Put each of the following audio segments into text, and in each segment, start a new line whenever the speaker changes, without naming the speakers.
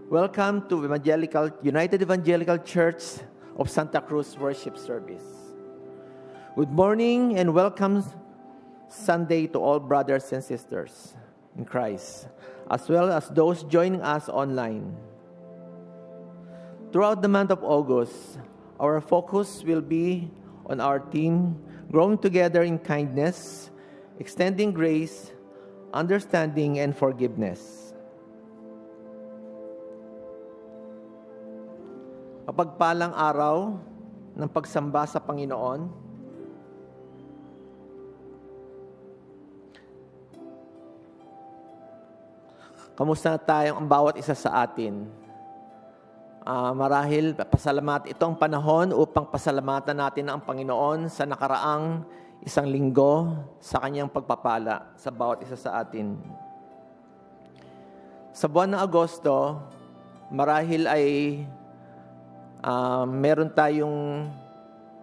Welcome to United Evangelical Church of Santa Cruz Worship Service. Good morning and welcome Sunday to all brothers and sisters in Christ, as well as those joining us online. Throughout the month of August, our focus will be on our theme, growing together in kindness, extending grace, understanding, and forgiveness. Mapagpalang araw ng pagsamba sa Panginoon. Kamusta na tayong ang bawat isa sa atin? Marahil pasalamat itong panahon upang pasalamatan natin ang Panginoon sa nakaraang isang linggo sa kanyang pagpapala sa bawat isa sa atin. Sa buwan ng Agosto, marahil ay meron tayong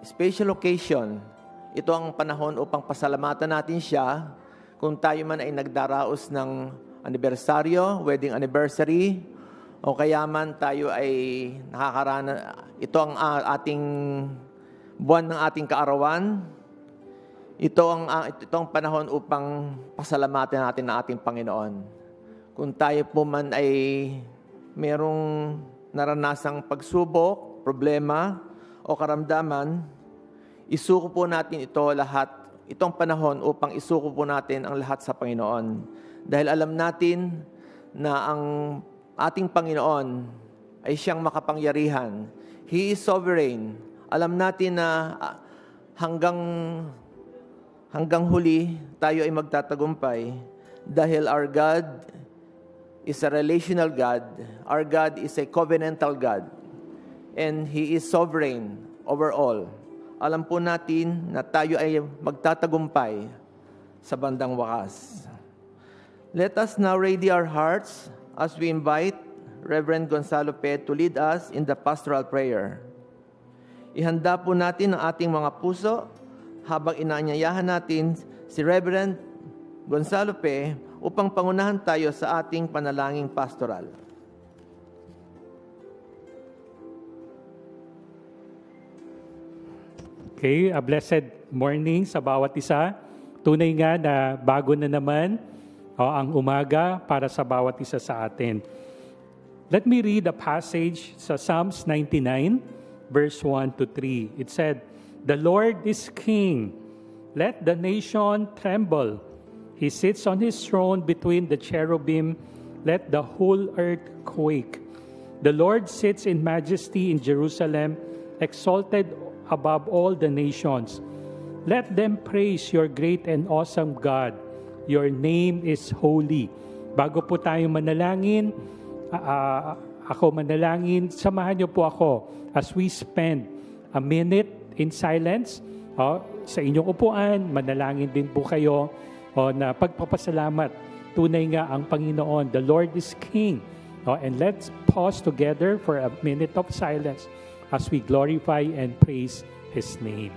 special occasion. Ito ang panahon upang pasalamatan natin siya kung tayo man ay nagdaraos ng anibersaryo, wedding anniversary, o kaya man tayo ay nakakarana. Ito ang ating buwan ng ating kaarawan. Ito ang panahon upang pasalamatan natin ang ating Panginoon. Kung tayo po man ay merong naranasang pagsubok, problema, o karamdaman, isuko po natin ito lahat, itong panahon upang isuko po natin ang lahat sa Panginoon. Dahil alam natin na ang ating Panginoon ay siyang makapangyarihan. He is sovereign. Alam natin na hanggang huli tayo ay magtatagumpay dahil our God is a relational God. Our God is a covenantal God. And He is sovereign over all. Alam po natin na tayo ay magtatagumpay sa bandang wakas. Let us now ready our hearts as we invite Reverend Gonzalo Pe to lead us in the pastoral prayer. Ihanda po natin ang ating mga puso habang inaanyayahan natin si Reverend Gonzalo Pe upang pangunahan tayo sa ating panalangin pastoral.
Okay, a blessed morning sa bawat isa. Tunay nga na bago na naman ang umaga para sa bawat isa sa atin. Let me read a passage sa Psalms 99, verse 1 to 3. It said, "The Lord is King. Let the nation tremble. He sits on his throne between the cherubim. Let the whole earth quake. The Lord sits in majesty in Jerusalem, exalted above all the nations. Let them praise your great and awesome God. Your name is holy." Bago po tayo manalangin, ako manalangin, samahan niyo po ako as we spend a minute in silence. Sa inyong upuan, manalangin din po kayo na pagpapasalamat. Tunay nga ang Panginoon, the Lord is King. And let's pause together for a minute of silence as we glorify and praise His name.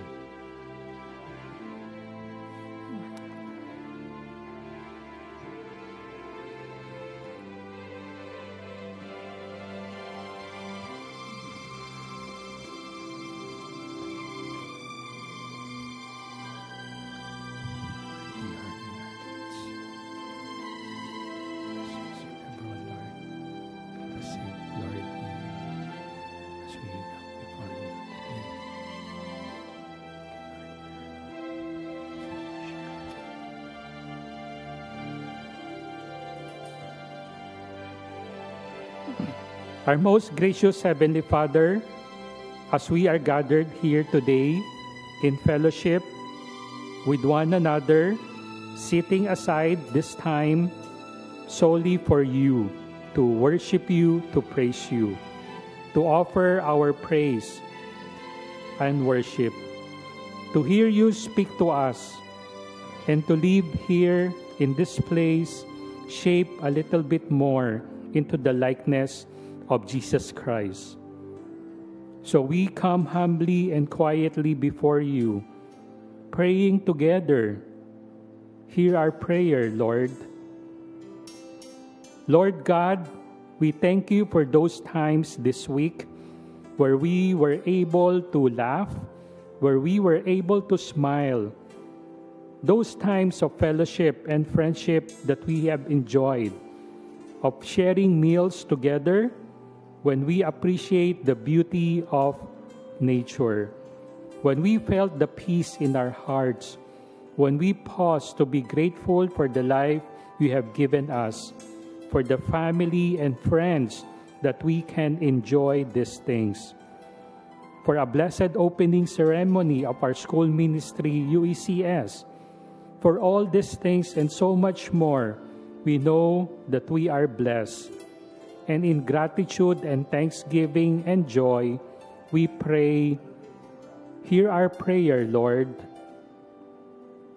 Our most gracious Heavenly Father, as we are gathered here today in fellowship with one another, setting aside this time solely for you, to worship you, to praise you, to offer our praise and worship, to hear you speak to us, and to live here in this place, shape a little bit more into the likeness of Jesus Christ. So we come humbly and quietly before you, praying together. Hear our prayer, Lord. Lord God, We thank you for those times this week where we were able to laugh, where we were able to smile. Those times of fellowship and friendship that we have enjoyed, of sharing meals together, when we appreciate the beauty of nature, when we felt the peace in our hearts, when we pause to be grateful for the life you have given us, for the family and friends that we can enjoy these things, for a blessed opening ceremony of our school ministry, UECS. For all these things and so much more, we know that we are blessed. And in gratitude and thanksgiving and joy, we pray, hear our prayer, Lord.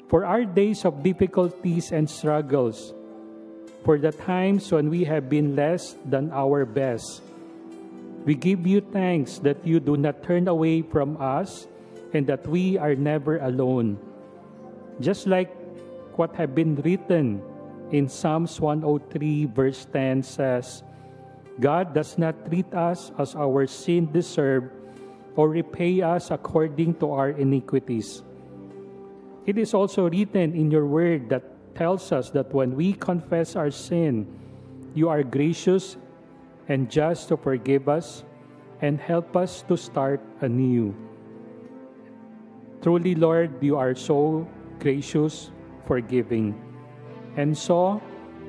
For our days of difficulties and struggles, for the times when we have been less than our best, we give you thanks that you do not turn away from us and that we are never alone. Just like what have been written in Psalms 103 verse 10 says, God does not treat us as our sin deserve or repay us according to our iniquities. It is also written in your word that tells us that when we confess our sin, you are gracious and just to forgive us and help us to start anew. Truly, Lord, you are so gracious, forgiving. And so,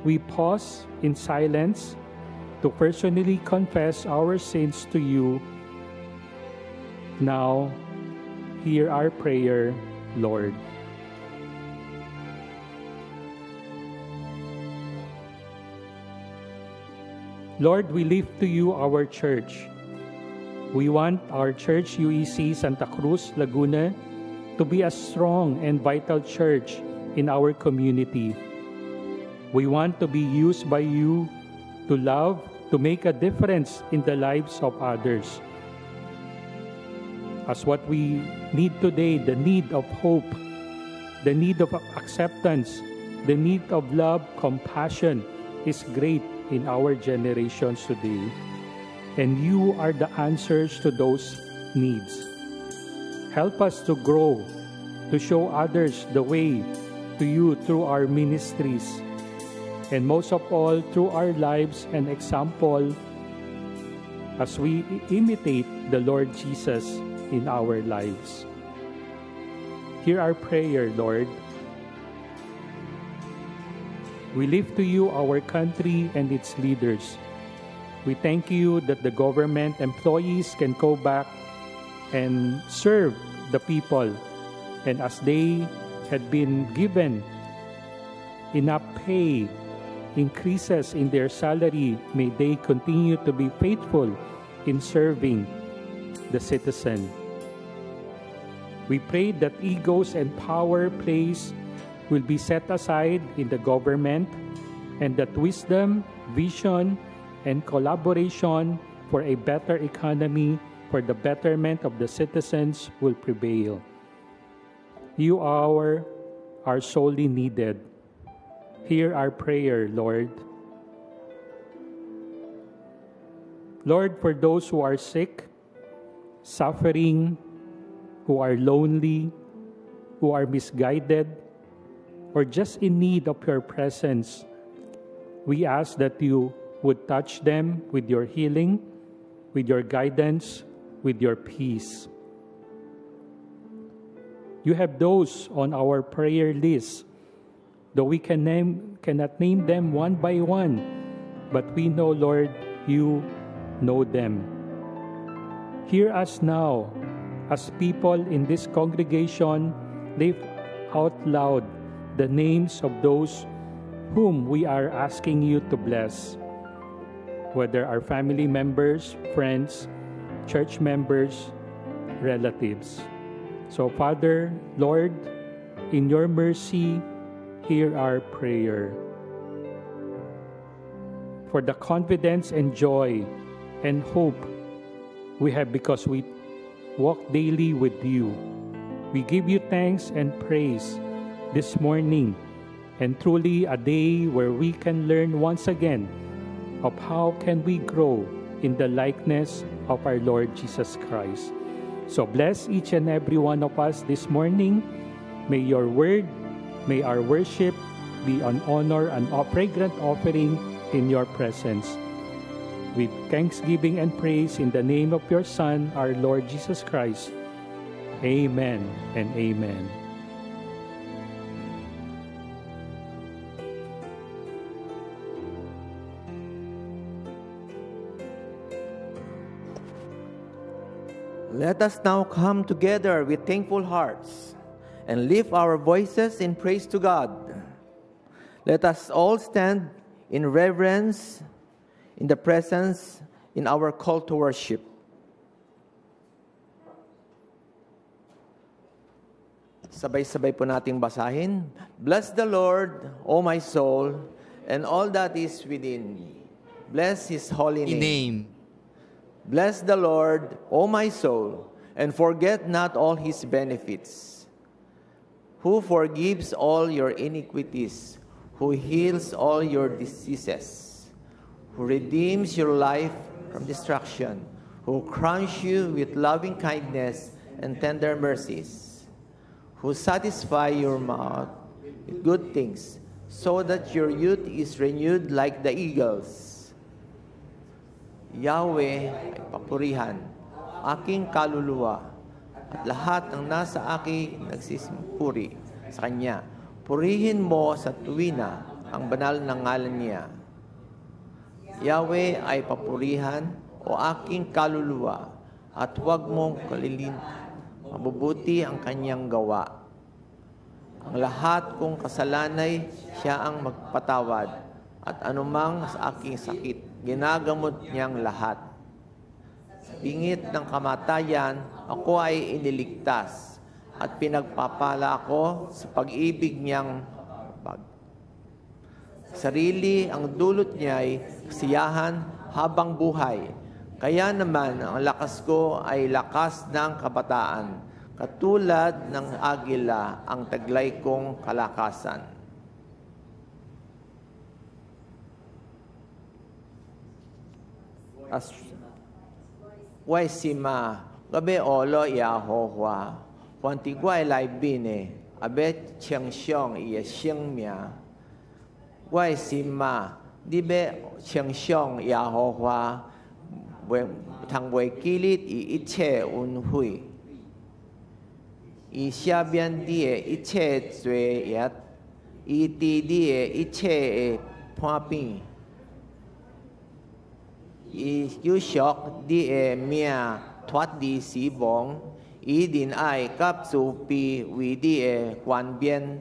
we pause in silence to personally confess our sins to you. Now, hear our prayer, Lord. Lord, we lift to you our church. We want our church, UEC Santa Cruz, Laguna, to be a strong and vital church in our community. We want to be used by you to love, to make a difference in the lives of others. As what we need today, the need of hope, the need of acceptance, the need of love, compassion is great in our generations today. And you are the answers to those needs. Help us to grow, to show others the way to you through our ministries, and most of all, through our lives and example as we imitate the Lord Jesus in our lives. Hear our prayer, Lord. We lift to you our country and its leaders. We thank you that the government employees can go back and serve the people. And as they had been given enough pay, increases in their salary, may they continue to be faithful in serving the citizen. We pray that egos and power plays will be set aside in the government and that wisdom, vision, and collaboration for a better economy for the betterment of the citizens will prevail. You are sorely needed. Hear our prayer, Lord. Lord, for those who are sick, suffering, who are lonely, who are misguided, or just in need of your presence, we ask that you would touch them with your healing, with your guidance, with your peace. You have those on our prayer list, though we cannot name them one by one, but we know, Lord, you know them. Hear us now as people in this congregation lift out loud the names of those whom we are asking you to bless, whether our family members, friends, church members, relatives. So, Father, Lord, in your mercy, hear our prayer. For the confidence and joy and hope we have because we walk daily with you, we give you thanks and praise this morning, and truly a day where we can learn once again of how can we grow in the likeness of our Lord Jesus Christ. So bless each and every one of us this morning. May your word, may our worship be an honor and a fragrant offering in your presence. With thanksgiving and praise in the name of your Son, our Lord Jesus Christ. Amen and amen.
Let us now come together with thankful hearts and lift our voices in praise to God. Let us all stand in reverence in the presence in our call to worship. Sabay-sabay po nating basahin. Bless the Lord, O my soul, and all that is within me. Bless His holy name. Bless the Lord, O my soul, and forget not all His benefits, who forgives all your iniquities, who heals all your diseases, who redeems your life from destruction, who crowns you with loving kindness and tender mercies, who satisfy your mouth with good things, so that your youth is renewed like the eagles. Yahweh ay papurihan, aking kaluluwa, at lahat ng nasa akin nagsisimpuri sa Kanya. Purihin mo sa tuwina ang banal na ngalan niya. Yahweh ay papurihan o aking kaluluwa, at huwag mong kalilin. Mabubuti ang kanyang gawa. Ang lahat kong kasalanay, siya ang magpatawad, at anumang sa aking sakit, ginagamot niyang lahat. Sa bingit ng kamatayan, ako ay iniligtas, at pinagpapala ako sa pag-ibig niyang sarili ang dulot niya ay kasiyahan habang buhay. Kaya naman ang lakas ko ay lakas ng kabataan, katulad ng agila ang taglay kong kalakasan. As wai sima gabe olo ya ho hua huan ti guai lai bine abe cheng xiong ye xing mia wai sima di be cheng xiong ya ho hua thang wei kilit i iche un hui i xia bian di iche zui yat i ti di iche phua pi i yu shok di mia thoát đi sĩ bóng ý định ai cấp su pi vì đi quan biên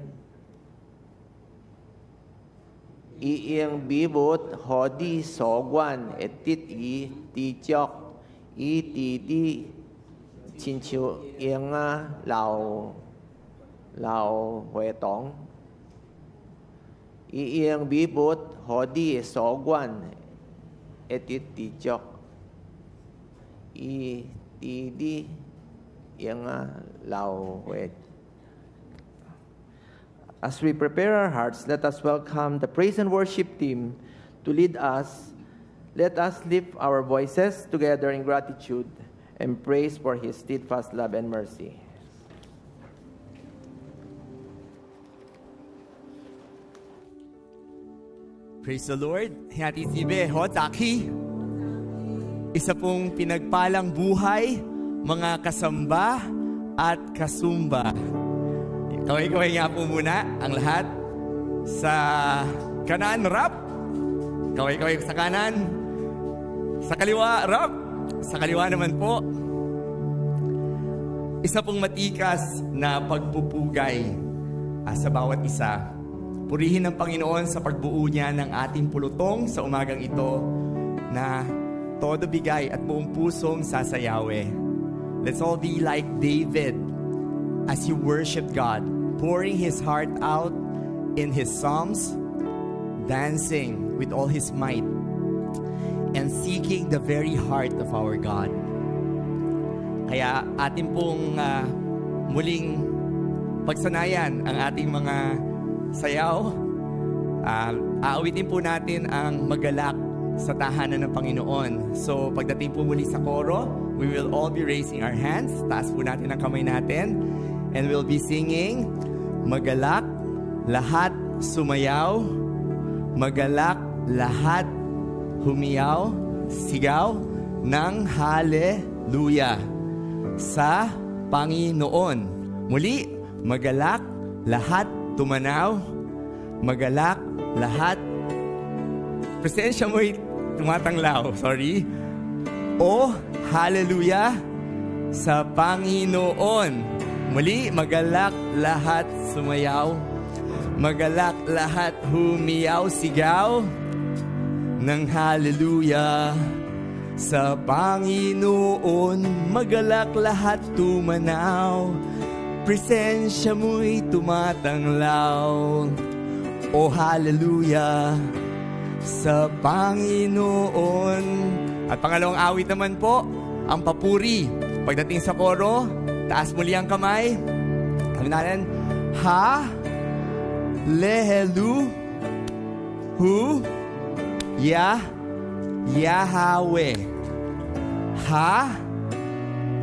ý yên bí bút họ đi sổ quan tít ý đi chọc ý đi chín chiu yên lão huệ tóng ý yên bí bút họ đi sổ quan tít đi chọc di yang lao wet. As we prepare our hearts, let us welcome the praise and worship team to lead us. Let us lift our voices together in gratitude and praise for His steadfast love and mercy.
Praise the Lord. Hati sibe ho taki. Isa pong pinagpalang buhay, mga kasamba at kasumba. Kaway-kaway nga po muna ang lahat. Sa kanan, rap. Kaway-kaway sa kanan. Sa kaliwa, rap. Sa kaliwa naman po. Isa pong matikas na pagpupugay sa bawat isa. Purihin ng Panginoon sa pagbuo niya ng ating pulutong sa umagang ito na todo bigay at buong pusong sasayawe. Let's all be like David as he worshiped God, pouring his heart out in his psalms, dancing with all his might, and seeking the very heart of our God. Kaya atin pong muling pagsanayan ang ating mga sayaw. Aawitin po natin ang Magalak sa tahanan ng Panginoon. So, pagdating po muli sa koro, we will all be raising our hands. Taas po natin ang kamay natin. And we'll be singing, Magalak, lahat sumayaw. Magalak, lahat humiyaw. Sigaw ng hallelujah sa Panginoon. Muli, magalak, lahat tumanaw. Magalak, lahat. Presensya mo'y tumatanglaw. Sorry. O, hallelujah sa Panginoon. Muli, magalak, lahat sumayaw. Magalak, lahat humiyaw, sigaw ng hallelujah sa Panginoon. Magalak, lahat tumanaw. Presensya mo'y tumatanglaw. O, hallelujah sa Panginoon. At pangalawang awit naman po, ang papuri. Pagdating sa koro, taas muli ang kamay. Sabi natin, ha, lehelu, hu, ya, Yahweh. Ha,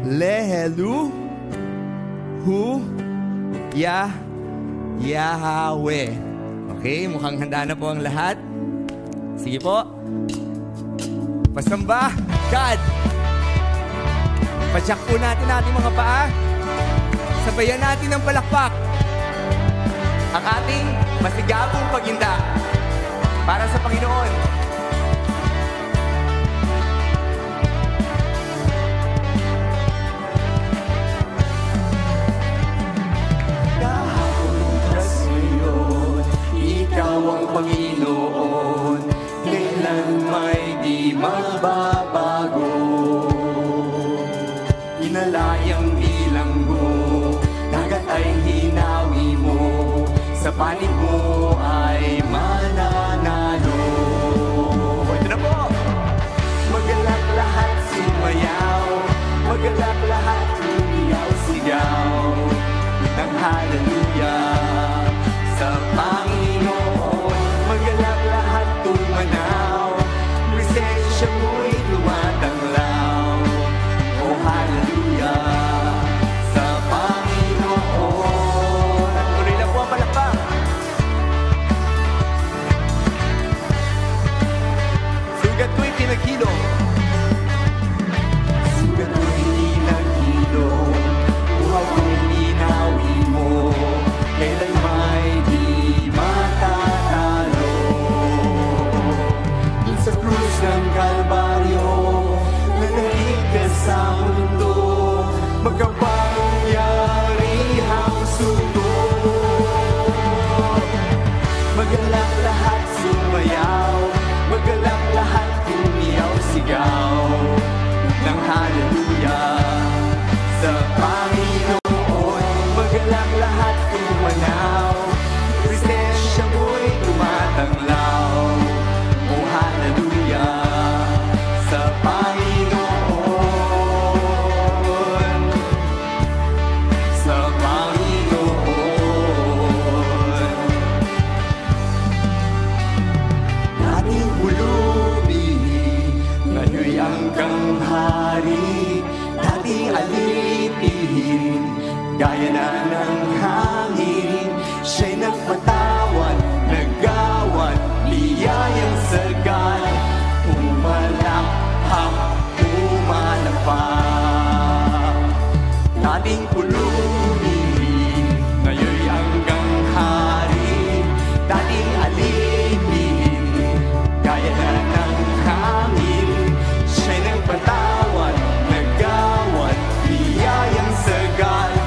lehelu, hu, ya, Yahweh. Okay, mukhang handa na po ang lahat. Sige po. Pasamba, God. Patsak po natin ating mga paa. Sabayan natin ng palakpak ang ating masigabong paginda para sa Panginoon.
Kahapon ngayon, ikaw ang Panginoon. Kailan may di magbabago. Inalayang bilanggo, dagat ay hinawi mo, sa panig mo ay mananalo. Ito na po! Magalak lahat sumayaw, magalak lahat humiyaw, sigaw ng hallelujah sa Panginoon. Magalak lahat tumanaw, presensya mo'y tumatanglaw. Oh, hallelujah sa Panginoon. At tuloy lang po ang palakpak. Sugat ko'y pinagkilo. Sugat ko'y pinagkilo. Buhaw ko'y linawi mo. Kailan may di matatalo. Dun sa krus ng Kalbaryo, nanalig ka sa mundo. Magkapangyarihang sundo. Magalak lahat sumayaw, magalak lahat humiyaw, sigaw ng hallelujah sa Panginoon. Magalak lahat tumanaw, presensya mo'y tumatanglaw. Oh, hallelujah sa Panginoon, sa Panginoon. Dating pulubi, ngayon'y hanggang hari. Dating alipin, gaya na ng hangin. Siya'y nagpatawad, nagawad, biyayang sagad. Umalakhak, umalapak. Dating pulubi, ngayon'y hanggang hari. Dating alipin, gaya na ng hangin. Siya'y nagpatawad, nagawad, biyayang sagad.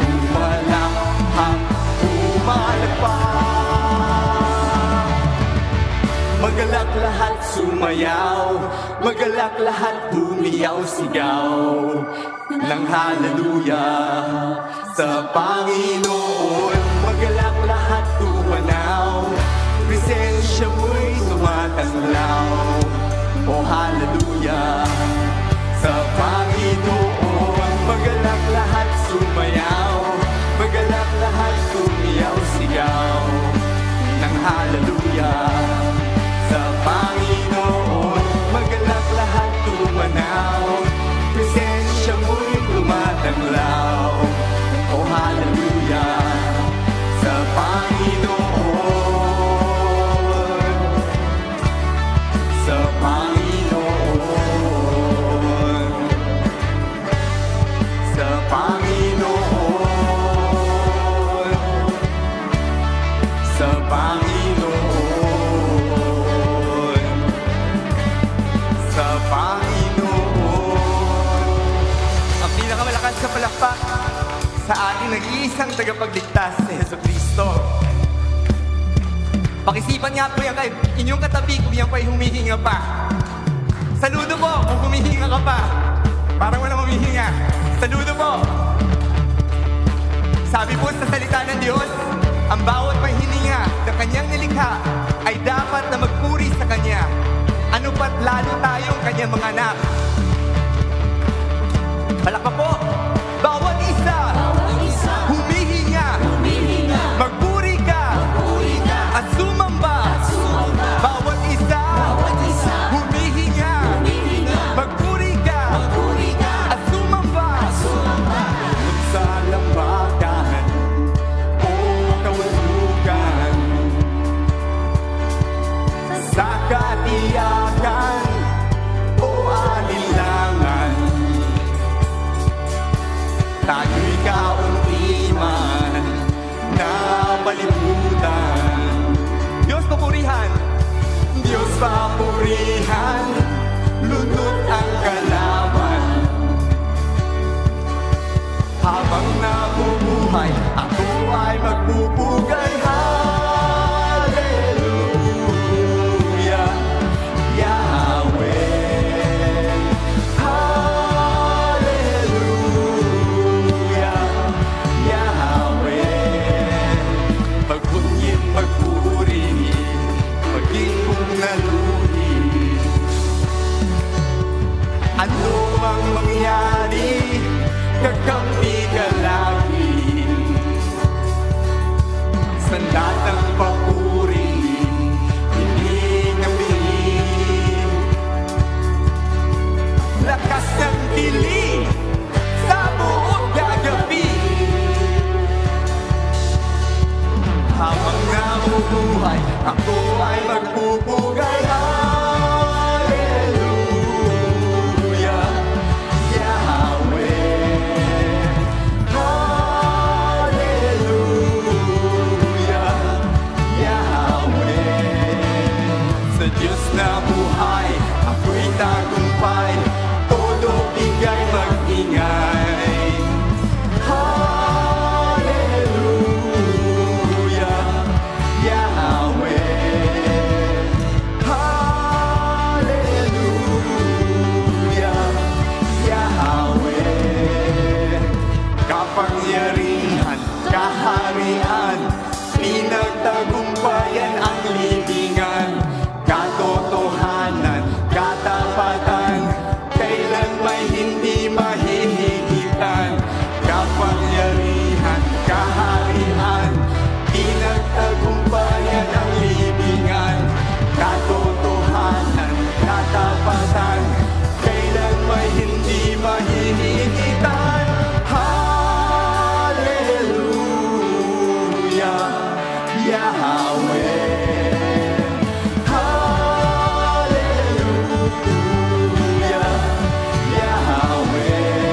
Umalakhak, umalapak. Magalak lahat sumayaw, magalak lahat humiyaw, sigaw ng hallelujah sa Panginoon. Magalak lahat tumanaw, presensya mo'y tumatanglaw. Oh, hallelujah sa Panginoon. Magalak lahat sumayaw, magalak lahat humiyaw, sigaw ng hallelujah sa Panginoon.
sa palakpak sa ating nag-iisang tagapagligtas si Jesucristo. Pakisipan nga po yan kay inyong katabi kung yan po ay humihinga pa. Saludo po kung humihinga ka pa. Parang wala humihinga. Saludo po. Sabi po sa salita ng Diyos, ang bawat may hininga na kanyang nilikha ay dapat na magpuri sa kanya. Ano pat lalo tayong kanyang mga anak. Palakpak po. Bawat isa humihinga, magpuri ka, at sumamba. Bawat isa humihinga, magpuri ka, at sumamba.
Sa lambakan o kawalugan, sa katiyakan o alinlangan, tayo'y kauntiman na palibutan.
Diyos papurihan,
Diyos papurihan, lundot ang kalaban. Habang nabubuhay, ako ay magpupugay. Hallelujah, Yahweh. Hallelujah, Yahweh. Magpunyin, magpuri, maging kung naluhi. Ano ang mangyari? Kakampi ka lagi sa datang papuri, hiling ang biling. Lakas ng dilim sa buong gagabi. Habang nabubuhay, ako ay magpupugay. Hallelujah, Yahweh. Hallelujah, Yahweh. Sa Diyos na buhay, ako'y tagumpay, todo bigay mag-ingay. Hallelujah, Yahweh. Hallelujah, Yahweh. Kapangyarihan, kaharian, pinagtagumpayan ang libingan. Katotohanan, katapatan, kailan may hindi mahihigitan. Kapangyarihan, kaharian, pinagtagumpayan ang libingan. Katotohanan, katapatan, kailan may hindi mahihigitan. Hallelujah, Yahweh. Hallelujah, Yahweh.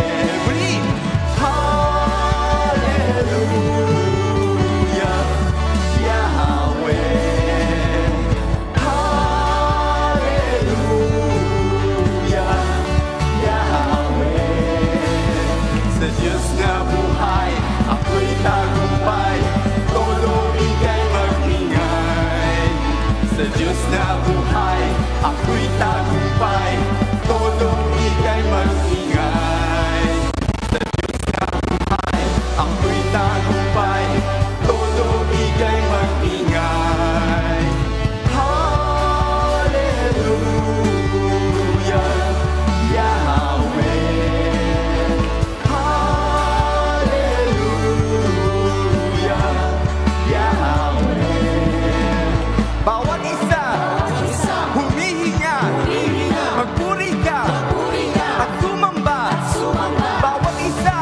muli.
Hallelujah, Yahweh. Hallelujah, Yahweh. Sa Diyos na buhay, ako'y tagumpay, todo bigay mag-ingay. Sa Diyos na buhay, ako'y tagumpay, todo bigay mag-ingay. Sa Diyos na buhay, ako'y tagumpay, todo bigay mag-ingay. Hallelujah, Yahweh. Hallelujah, Yahweh.
Bawat isa humihinga, magpuri ka, at sumamba. Bawat isa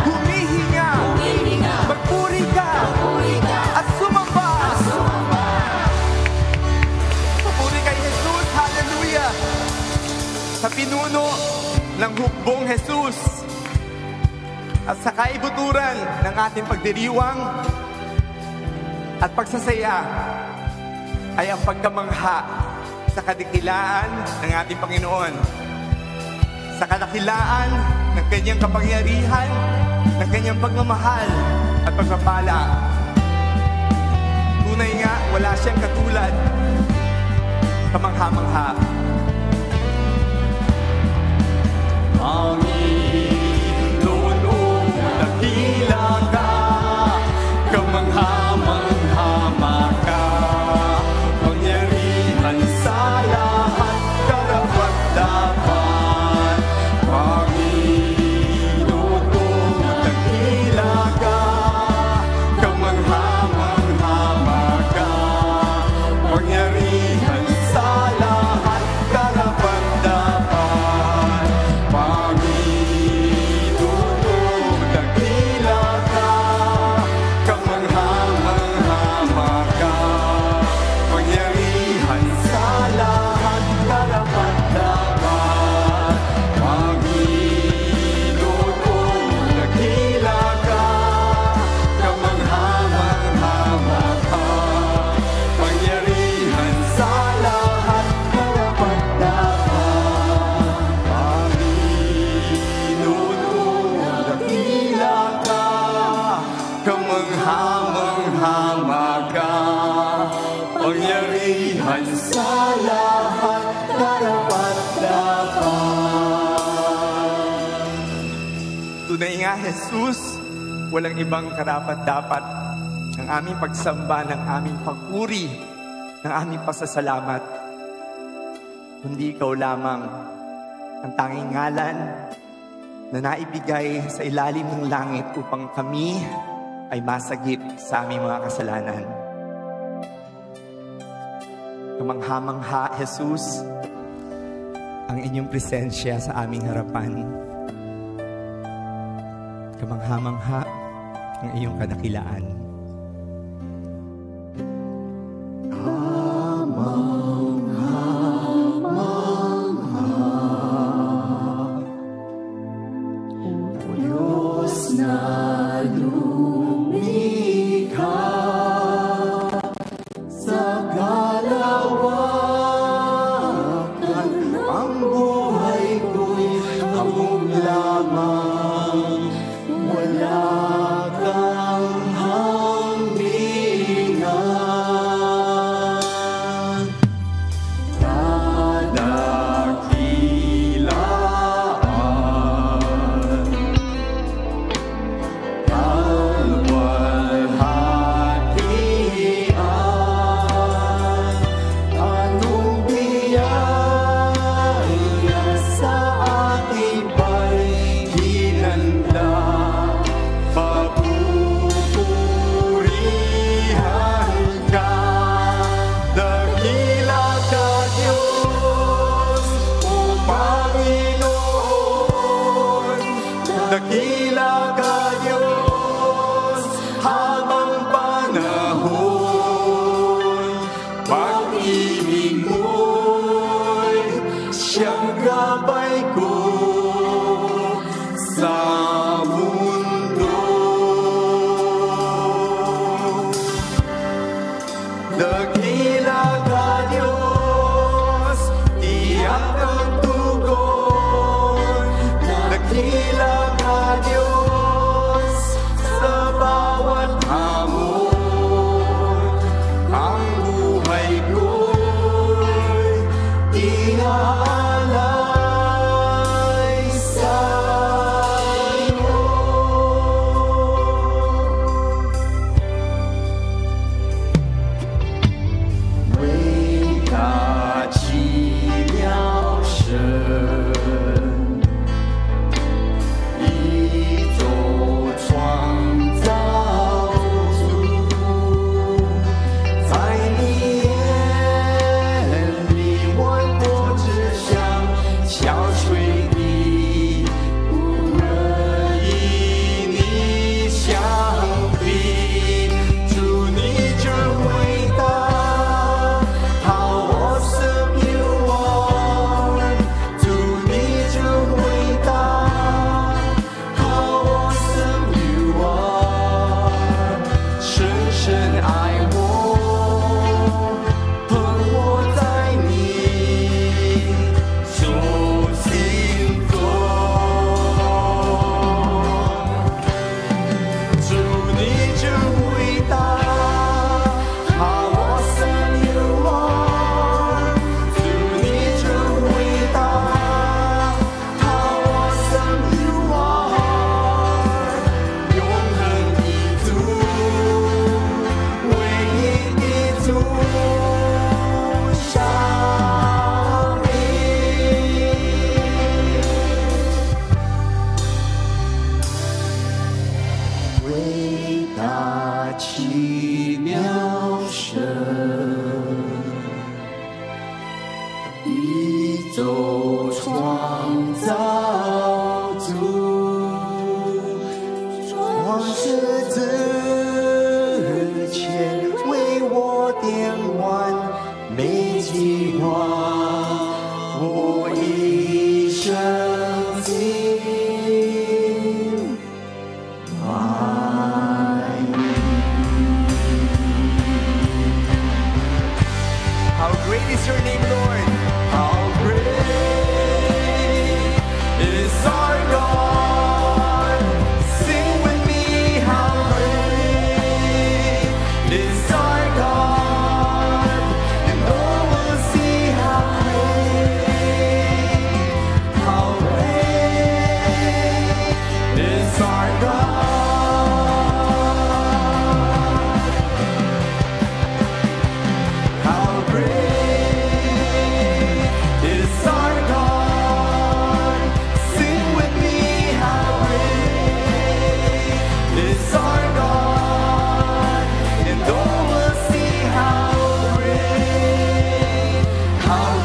humihinga, magpuri ka, at sumamba. Papuri kay Jesus, hallelujah. Sa pinuno ng hukbong Jesus at sa kaibuturan ng ating pagdiriwang at pagsasaya ay ang pagkamangha sa kadikilaan ng ating Panginoon. sa kadakilaan ng kanyang kapangyarihan, ng kanyang pagmamahal at pagpapala. Tunay nga, wala siyang katulad, kamangha-mangha. Panginoon, dakila ka, kamangha-mangha ka, pangyarihan sa lahat, karapat-dapat. Panginoon, dakila ka, kamangha-mangha ka, pangyarihan sa lahat, karapat-dapat. Panginoon, dakila ka, kamangha-mangha ka, pangyarihan sa lahat, karapat-dapat. Panginoon, dakila ka, kamangha-mangha ka, pangyarihan sa lahat, karapat-dapat. Panginoon, dakila ka, kamangha-mangha ka, pangyarihan sa lahat, karapat-dapat. Tunay nga, Jesus, walang ibang karapat-dapat ng aming pagsamba, ng aming pagpuri, ng aming pasasalamat, kundi ikaw lamang, ang tanging ngalan na naibigay sa ilalim ng langit upang kami ay masagip sa aming mga kasalanan. Kamangha-mangha, Jesus, ang inyong presensya sa aming harapan. Kamangha-mangha ang iyong kadakilaan.
Diyos na lumikha sa kalawakan, ang buhay ko'y hamog lamang, wala kang shall sing.
How great is your name, Lord?
How great is our God. Sing with me, how great is our God. And all will see how great is our God. How great is our God. Sing with me, how great is our God. And all will see how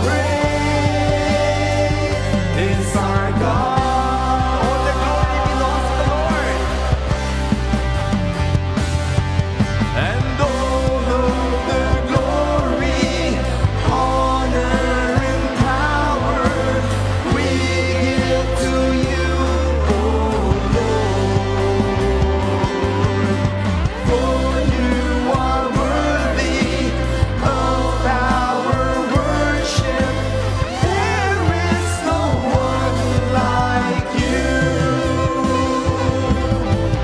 great is our God. All the glory belongs to the Lord. And all of the glory, honor, and power we give to you, O Lord. For you are worthy of our worship. There is no one like you.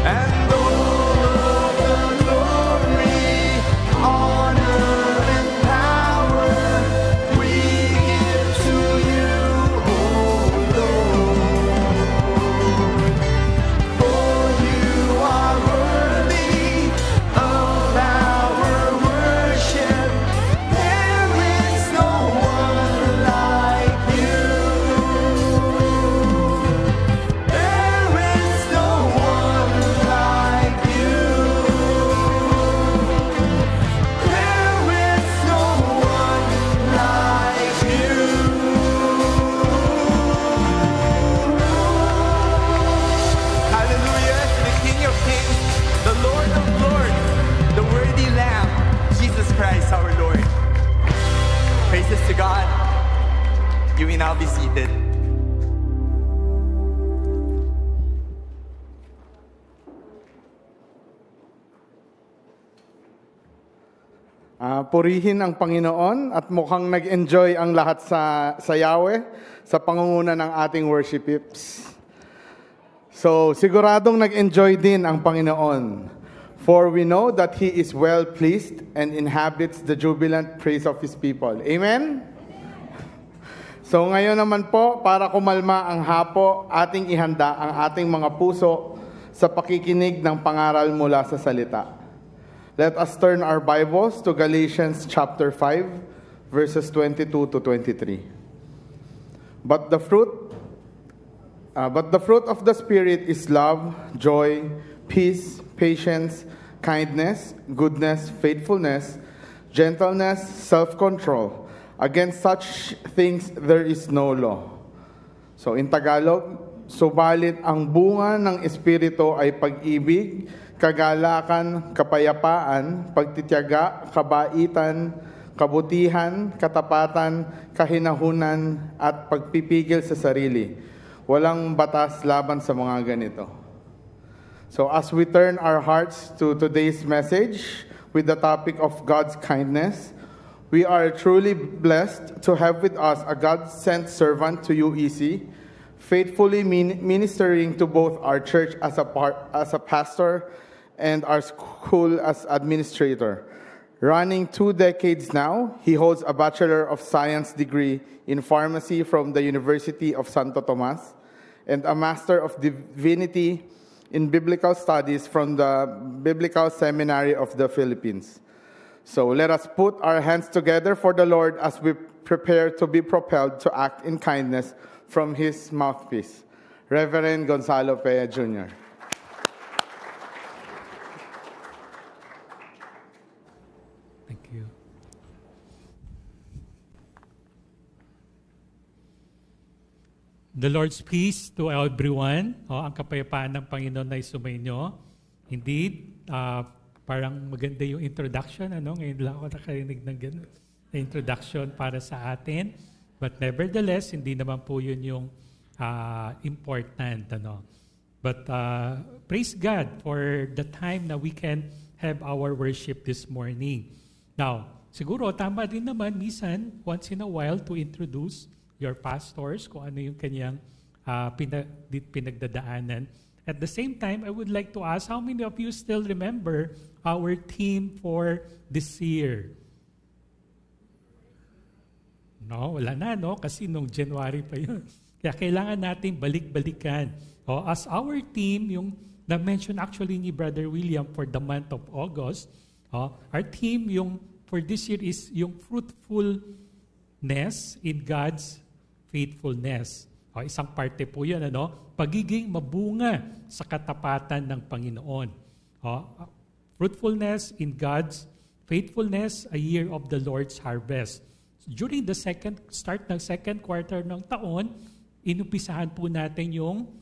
And all of the glory, honor, and power we give to you, O Lord. For you are worthy of our worship. There is no one like you. There is no one like you. There is no one like you. Hallelujah to the King of Kings, the Lord of Lords, the worthy Lamb, Jesus Christ our Lord. Praises to God. You may now be seated.
Purihin ang Panginoon at mukhang nag-enjoy ang lahat sa Yahweh sa pangunguna ng ating worship hips. So, siguradong nag-enjoy din ang Panginoon. For we know that He is well pleased and inhabits the jubilant praise of His people. Amen? So ngayon naman po, para kumalma ang hapo, ating ihanda ang ating mga puso sa pakikinig ng pangaral mula sa salita. Let us turn our Bibles to Galatians chapter 5, verses 22 to 23. But the fruit of the Spirit is love, joy, peace, patience, kindness, goodness, faithfulness, gentleness, self-control. Against such things there is no law. So in Tagalog, subalit ang bunga ng Espiritu ay pag-ibig, kagalakan, kapayapaan, pagtitiyaga, kabaitan, kabutihan, katapatan, kahinahunan, at pagpipigil sa sarili. Walang batas laban sa mga ganito. So as we turn our hearts to today's message with the topic of God's kindness, we are truly blessed to have with us a God-sent servant to UEC, faithfully ministering to both our church as a pastor and our school as administrator. Running 2 decades now, he holds a Bachelor of Science degree in pharmacy from the University of Santo Tomas and a Master of Divinity in Biblical Studies from the Biblical Seminary of the Philippines. So let us put our hands together for the Lord as we prepare to be propelled to act in kindness from His mouthpiece. Reverend Gonzalo Pea Jr.
Thank you. The Lord's peace to everyone. Ang kapayapaan ng Panginoon na sumainyo. Indeed, parang maganda yung introduction. Ngayon lang ako nakarinig ng ganun. Introduction para sa atin. But nevertheless, hindi naman po yun yung important. But praise God for the time na we can have our worship this morning. Now, siguro tama din naman minsan, once in a while, to introduce your pastors, kung ano yung kanyang pinagdadaanan. At the same time, I would like to ask, how many of you still remember our theme for this year? No, wala na, no? Kasi nung January pa yun. Kaya kailangan natin balik-balikan. As our theme, yung na-mention actually ni Brother William for the month of August, our theme yung for this year is yung fruitfulness in God's faithfulness. Isang parte po yan, pagiging mabunga sa katapatan ng Panginoon. Fruitfulness in God's faithfulness, a year of the Lord's harvest. During the start ng second quarter ng taon, inumpisahan po natin yung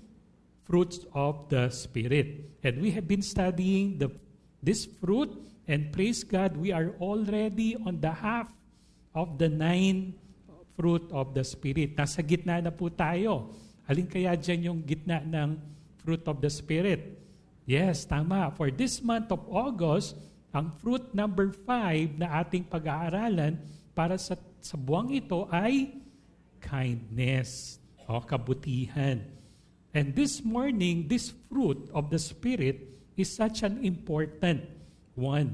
fruits of the Spirit. And we have been studying this fruit, and praise God, we are already on the half of the 9 fruit of the Spirit. Nasa gitna na po tayo. Alin kaya dyan yung gitna ng fruit of the Spirit? Yes, tama. For this month of August, ang fruit number 5 na ating pag-aaralan para sa buwang ito ay kindness o kabutihan. And this morning, this fruit of the Spirit is such an important one,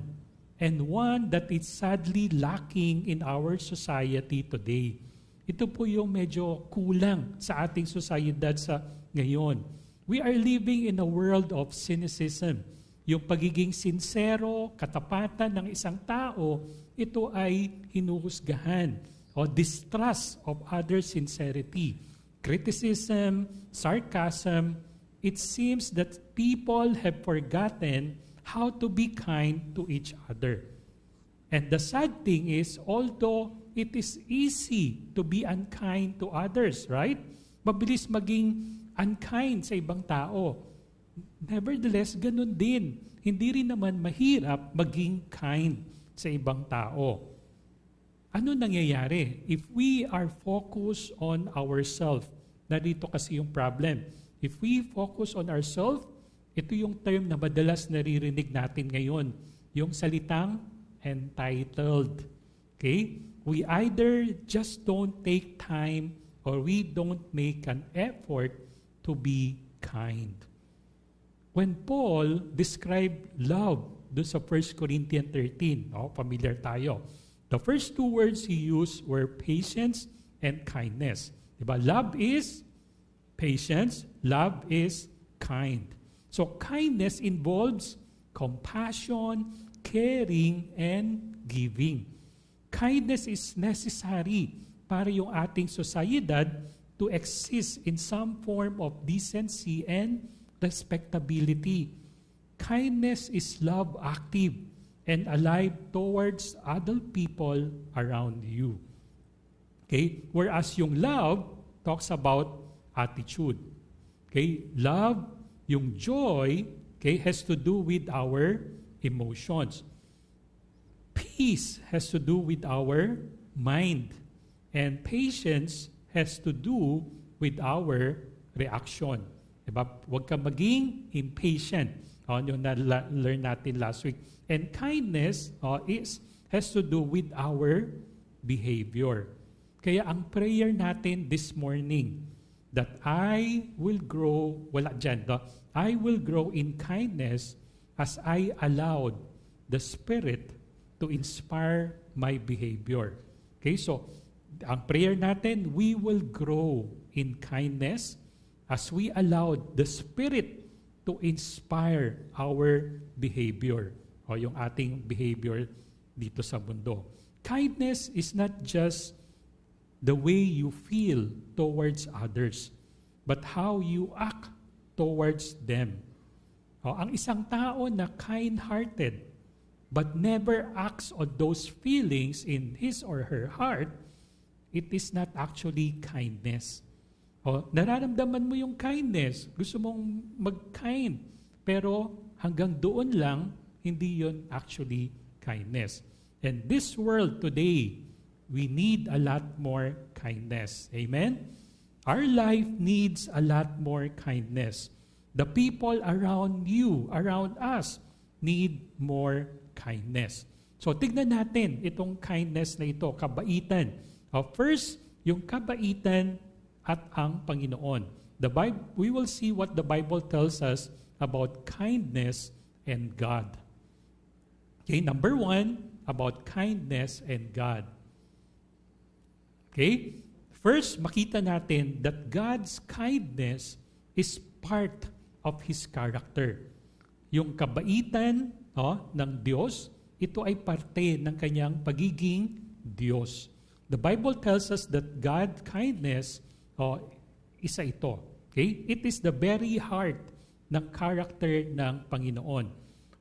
and one that is sadly lacking in our society today. Ito po yung medyo kulang sa ating sosyedad sa ngayon. We are living in a world of cynicism. Yung pagiging sincero, katapatan ng isang tao, ito ay hinuhusgahan o distrust of other sincerity. Criticism, sarcasm, it seems that people have forgotten how to be kind to each other. And the sad thing is, although it is easy to be unkind to others, right? Mabilis maging unkind sa ibang tao. Nevertheless, ganun din. Hindi rin naman mahirap maging kind sa ibang tao. Ano nangyayari? If we are focused on ourselves, narito kasi yung problem. If we focus on ourselves, ito yung term na madalas naririnig natin ngayon, yung salitang entitled. Okay? We either just don't take time or we don't make an effort to be kind. When Paul described love doon sa 1 Corinthians 13, familiar tayo. The first 2 words he used were patience and kindness. Diba? Love is patience, love is kind. So kindness involves compassion, caring, and giving. Kindness is necessary para yung ating sosyedad to exist in some form of decency and respectability. Kindness is love active and alive towards other people around you. Okay? Whereas yung love talks about attitude. Okay? Love, yung joy, okay, has to do with our emotions. Peace has to do with our mind. And patience has to do with our reaction. Diba? Huwag ka maging impatient. Yung na-learn natin last week. And kindness has to do with our behavior. Kaya ang prayer natin this morning, that I will grow, I will grow in kindness as I allowed the Spirit to inspire my behavior. Okay, so ang prayer natin, we will grow in kindness as we allowed the Spirit to inspire our behavior o yung ating behavior dito sa mundo. Kindness is not just the way you feel towards others, but how you act towards them. Ang isang tao na kind-hearted but never acts on those feelings in his or her heart, it is not actually kindness. Nararamdaman mo yung kindness, gusto mong mag-kind, pero hanggang doon lang, hindi yon actually kindness. And this world today, we need a lot more kindness. Amen? Our life needs a lot more kindness. The people around you, around us, need more kindness. So tignan natin itong kindness na ito, kabaitan. First, yung kabaitan at ang Panginoon. We will see what the Bible tells us about kindness and God. Okay, number 1, about kindness and God. Okay? First, makita natin that God's kindness is part of His character. Yung kabaitan ng Diyos, ito ay parte ng Kanyang pagiging Diyos. The Bible tells us that God's kindness, isa ito. Okay? It is the very heart ng character ng Panginoon.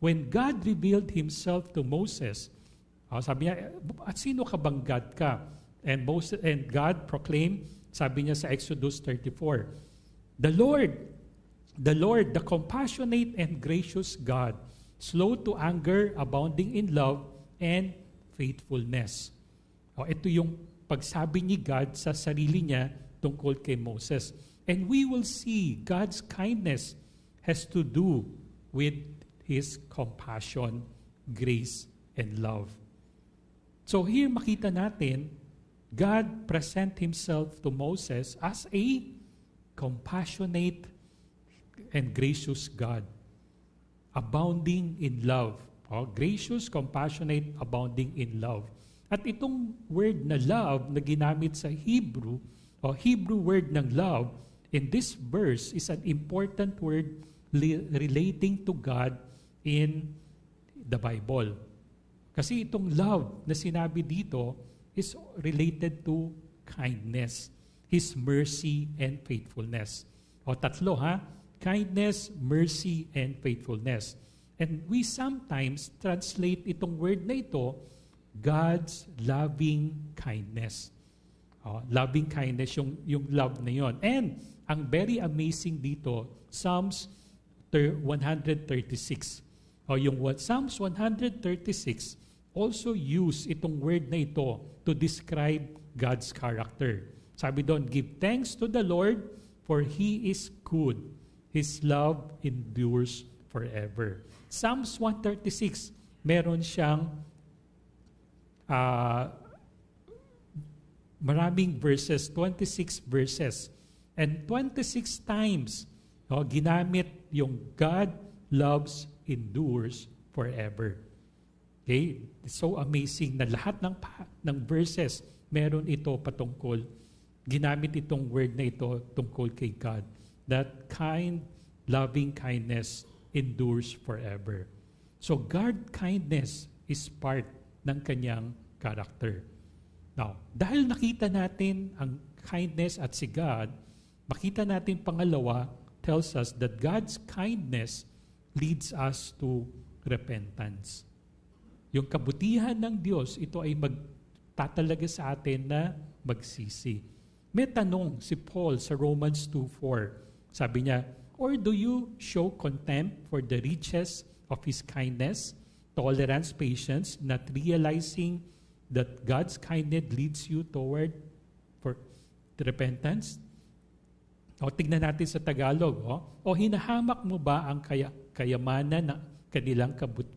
When God revealed Himself to Moses, sabi niya, at sino ka bang God ka? And God proclaimed, sabi niya sa Exodus 34, The Lord, the compassionate and gracious God, slow to anger, abounding in love and faithfulness. Ito yung pagsabi ni God sa sarili niya tungkol kay Moses. And we will see God's kindness has to do with His compassion, grace, and love. So here makita natin, God present Himself to Moses as a compassionate and gracious God, abounding in love. Gracious, compassionate, abounding in love. At itong word na love na ginamit sa Hebrew, Hebrew word ng love, in this verse is an important word relating to God in the Bible. Kasi itong love na sinabi dito is related to kindness, His mercy and faithfulness. Tatlo kindness, mercy, and faithfulness. And we sometimes translate itong word na ito, God's loving kindness. Loving kindness, yung love na yon. And ang very amazing dito, Psalms 136. Yung Psalms 136 also use itong word na ito to describe God's character. Sabi doon, give thanks to the Lord, for He is good. His love endures forever. Psalms 136, meron siyang maraming verses, 26 verses. And 26 times, ginamit yung God loves endures forever. Okay? It's so amazing na lahat ng verses, meron ito patungkol. Ginamit itong word na ito tungkol kay God. That kind, loving kindness endures forever. So God kindness is part ng kanyang character. Now, dahil nakita natin ang kindness at si God, makita natin pangalawa, tells us that God's kindness leads us to repentance. Yung kabutihan ng Diyos, ito ay magtatalaga sa atin na magsisi. May tanong si Paul sa Romans 2:4. Sabi niya, or do you show contempt for the riches of His kindness, tolerance, patience, not realizing that God's kindness leads you toward for repentance? Tignan natin sa Tagalog. O hinahamak mo ba ang kayamanan ng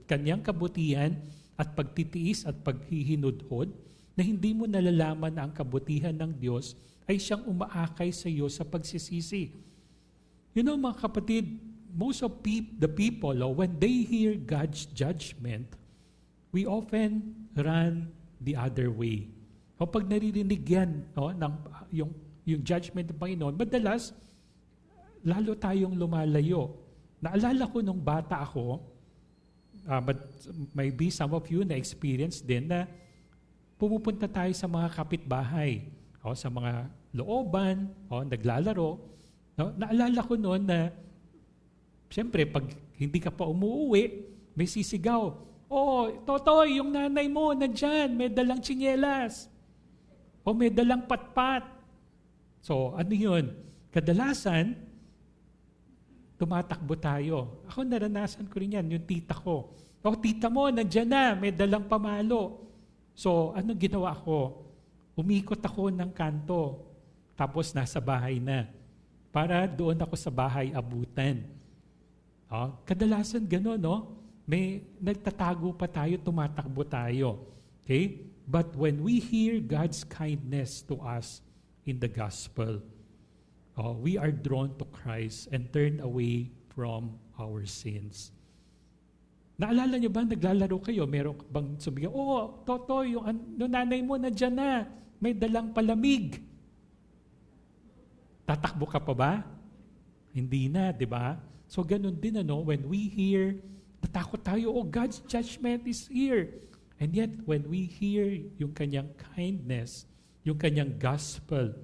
kanyang kabutihan at pagtitiis at paghihinudhod na hindi mo nalalaman na ang kabutihan ng Diyos ay siyang umaakay sa iyo sa pagsisisi? You know, mga kapatid, most of the people, when they hear God's judgment, we often run the other way. Pag naririnig yan, yung judgment ng Panginoon, madalas, lalo tayong lumalayo. Naalala ko nung bata ako, but maybe some of you na-experience din na pumupunta tayo sa mga kapitbahay, sa mga looban, naglalaro. Naalala ko noon na, siyempre, pag hindi ka pa umuwi, may sisigaw, Totoy, yung nanay mo, nandyan, may dalang tsinyelas. O may dalang patpat. So, ano yun? Kadalasan, tumatakbo tayo. Ako, naranasan ko rin yan, yung tita ko. Tita mo, nandyan na, may dalang pamalo. So, ano ginawa ko? Umikot ako ng kanto. tapos nasa bahay na. Para doon ako sa bahay abutan. Kadalasan gano'n, no? May nagtatago pa tayo, tumatakbo tayo. Okay? But when we hear God's kindness to us in the gospel, we are drawn to Christ and turn away from our sins. Naalala niyo ba, naglalaro kayo, meron bang sumigaw, Totoy, yung nanay mo nandiyan na, may dalang palamig. Tatakbo ka pa ba? Hindi na, di ba? So ganun din, when we hear, natakot tayo, God's judgment is here. And yet, when we hear yung kanyang kindness, yung kanyang gospel,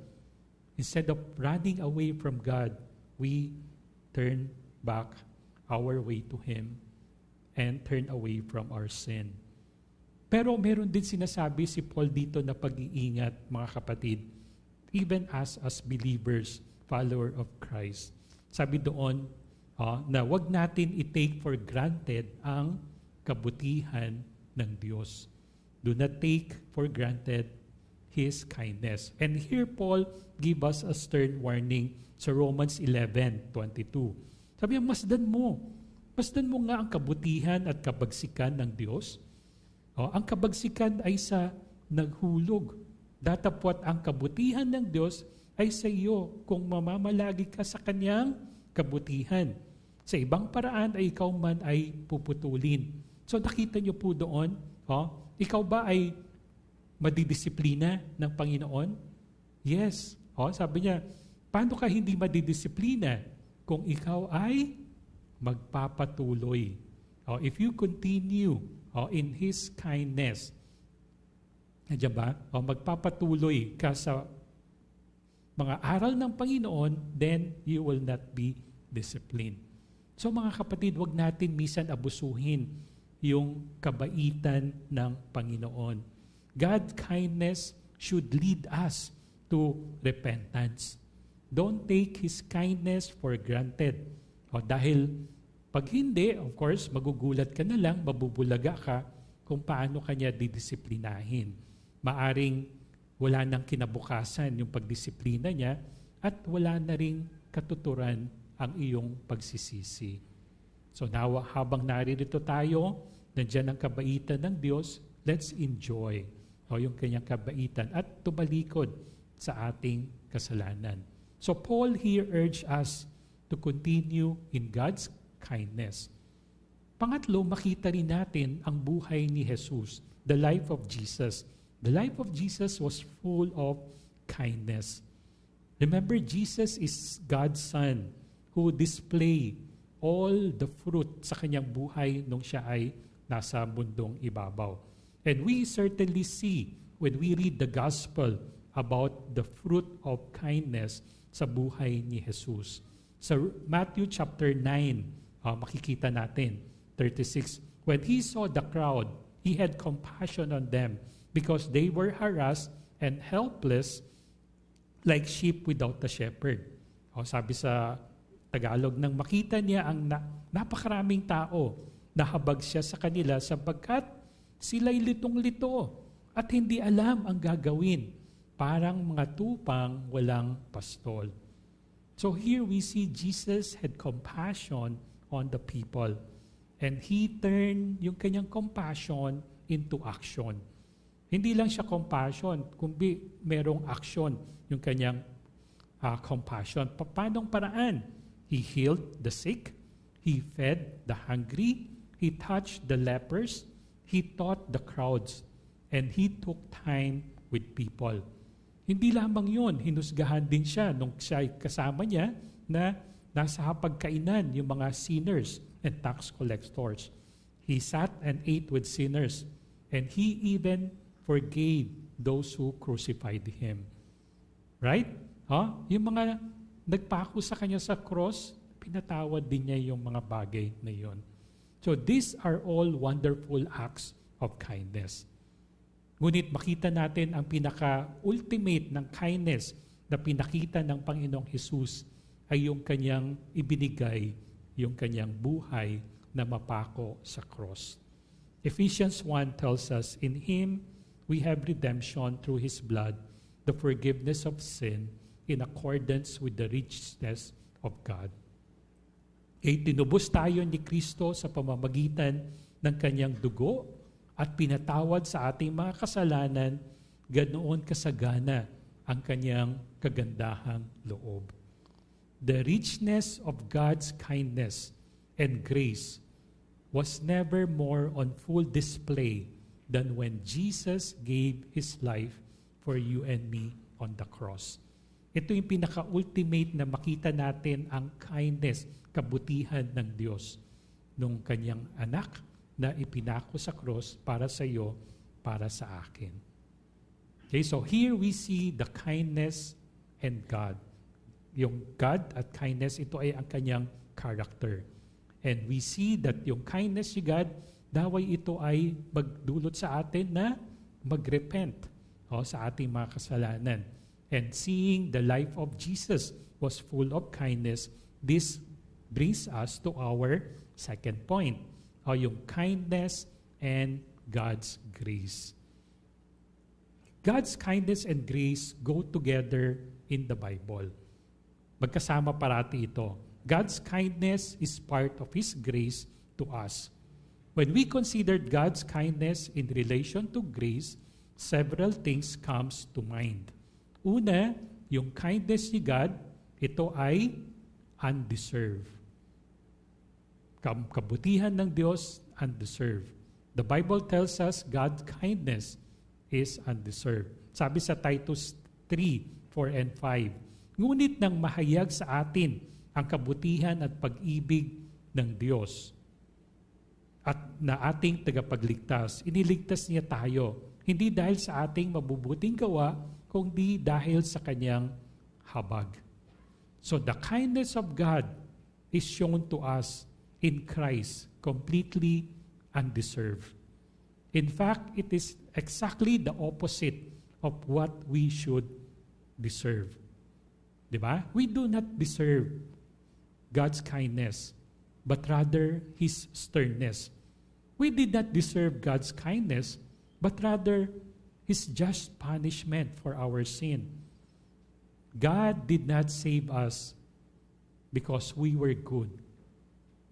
instead of running away from God, we turn back our way to Him and turn away from our sin. Pero meron din sinasabi si Paul dito na pag-iingat, mga kapatid, even as believers, follower of Christ. Sabi doon na wag natin i-take for granted ang kabutihan ng Diyos. Do not take for granted His kindness. And here Paul give us a stern warning sa Romans 11:22. Sabi niya, masdan mo nga ang kabutihan at kabagsikan ng Diyos. Ang kabagsikan ay sa naghulog. Datapwat ang kabutihan ng Diyos ay sa iyo kung mamamalagi ka sa kanyang kabutihan. Sa ibang paraan ay ikaw man ay puputulin. So nakita niyo po doon, ikaw ba ay madidisiplina ng Panginoon? Yes. Sabi niya, paano ka hindi madidisiplina kung ikaw ay magpapatuloy? If you continue in His kindness, nandiyan ba? Magpapatuloy ka sa mga aral ng Panginoon, then you will not be disciplined. So mga kapatid, wag natin minsan abusuhin yung kabaitan ng Panginoon. God's kindness should lead us to repentance. Don't take His kindness for granted. Dahil pag hindi, of course, magugulat ka na lang, mabubulaga ka kung paano kanya didisiplinahin. Maaring wala nang kinabukasan yung pagdisiplina niya at wala na ring katuturan ang iyong pagsisisi. So now, habang naririto tayo, nandiyan ang kabaitan ng Diyos, let's enjoy yung kanyang kabaitan at tumalikod sa ating kasalanan. So Paul here urged us to continue in God's kindness. Pangatlo, makita rin natin ang buhay ni Jesus, the life of Jesus. The life of Jesus was full of kindness. Remember, Jesus is God's Son who displayed all the fruit sa kanyang buhay nung siya ay nasa mundong ibabaw. And we certainly see when we read the gospel about the fruit of kindness sa buhay ni Jesus. Sa Matthew chapter 9, makikita natin, 36, when He saw the crowd, He had compassion on them because they were harassed and helpless like sheep without a shepherd. Sabi sa Tagalog, nang makita niya ang napakaraming tao, nahabag siya sa kanila sapagkat sila'y litong-lito at hindi alam ang gagawin, parang mga tupang walang pastol. So here we see Jesus had compassion on the people. And He turned yung kanyang compassion into action. Hindi lang siya compassion, kundi merong action yung kanyang compassion. Paanong paraan? He healed the sick. He fed the hungry. He touched the lepers. He taught the crowds. And He took time with people. Hindi lamang yun, hinusgahan din siya nung siya kasama niya na nasa hapagkainan yung mga sinners and tax collectors. He sat and ate with sinners, and He even forgave those who crucified Him. Right? Yung mga nagpako sa kanya sa cross, pinatawad din niya yung mga bagay na yun. So these are all wonderful acts of kindness. Ngunit makita natin ang pinaka-ultimate ng kindness na pinakita ng Panginoong Hesus ay yung kanyang ibinigay, yung kanyang buhay na mapako sa cross. Ephesians 1 tells us, in Him we have redemption through His blood, the forgiveness of sin, in accordance with the richness of God. Tinubos tayo ni Kristo sa pamamagitan ng kanyang dugo at pinatawad sa ating mga kasalanan, ganoon kasagana ang kanyang kagandahang loob. The richness of God's kindness and grace was never more on full display than when Jesus gave His life for you and me on the cross. Ito yung pinaka-ultimate na makita natin ang kindness, kabutihan ng Diyos nung kanyang anak na ipinako sa cross para sa iyo, para sa akin. Okay, so here we see the kindness and God. Yung God at kindness, ito ay ang kanyang character. And we see that yung kindness ni God, daway ito ay magdulot sa atin na magrepent sa ating mga kasalanan. And seeing the life of Jesus was full of kindness, this brings us to our second point, yung kindness and God's grace. God's kindness and grace go together in the Bible. Magkasama parati ito. God's kindness is part of His grace to us. When we considered God's kindness in relation to grace, several things comes to mind. Una, yung kindness ni God, ito ay undeserved. Kabutihan ng Diyos, undeserved. The Bible tells us God's kindness is undeserved. Sabi sa Titus 3:4 and 5, ngunit nang mahayag sa atin ang kabutihan at pag-ibig ng Diyos at na ating tagapagligtas, iniligtas niya tayo, hindi dahil sa ating mabubuting gawa, kundi dahil sa kanyang habag. So the kindness of God is shown to us in Christ, completely undeserved. In fact, it is exactly the opposite of what we should deserve. Diba? We do not deserve God's kindness, but rather His sternness. We did not deserve God's kindness, but rather His just punishment for our sin. God did not save us because we were good,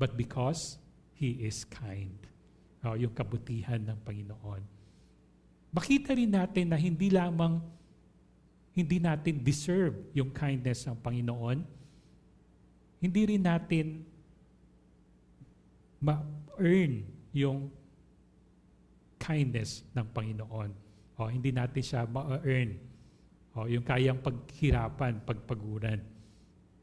but because He is kind. Yung kabutihan ng Panginoon. Makita rin natin na hindi natin deserve yung kindness ng Panginoon. Hindi rin natin ma-earn yung kindness ng Panginoon. Hindi natin siya ma-earn. Yung kayang paghirapan, pagpaguran.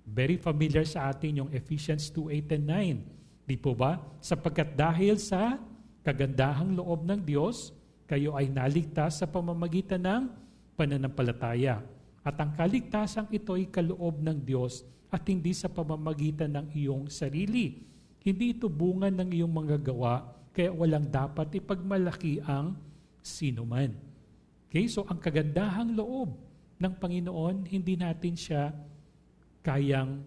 Very familiar sa atin yung Ephesians 2:8 and 9. Di po ba? Sapagkat dahil sa kagandahang loob ng Diyos, kayo ay naligtas sa pamamagitan ng pananampalataya. At ang kaligtasang ito ay kaloob ng Diyos at hindi sa pamamagitan ng iyong sarili. Hindi ito bunga ng iyong mga gawa, kaya walang dapat ipagmalaki ang sinuman. Okay, so ang kagandahang loob ng Panginoon, hindi natin siya kayang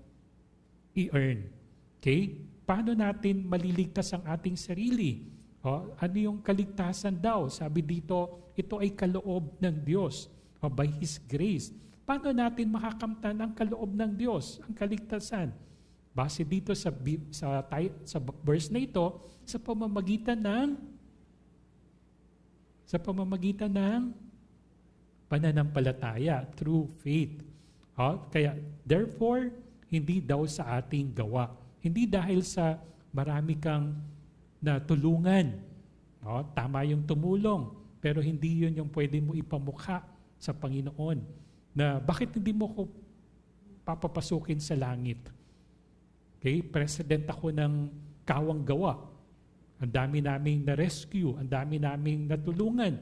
i-earn. Okay? Paano natin maliligtas ang ating sarili? Ano yung kaligtasan daw? Sabi dito, ito ay kaloob ng Diyos. By His grace. Paano natin makakamtan ang kaloob ng Diyos, ang kaligtasan? Base dito sa verse na ito, sa pamamagitan ng pananampalataya, through faith. Kaya, therefore, hindi daw sa ating gawa. Hindi dahil sa marami kang natulungan. Tama yung tumulong, pero hindi yun yung pwede mo ipamukha sa Panginoon. Na bakit hindi mo ko papapasukin sa langit? Okay, president ako ng Kawang Gawa. Ang dami naming na-rescue, ang dami naming natulungan.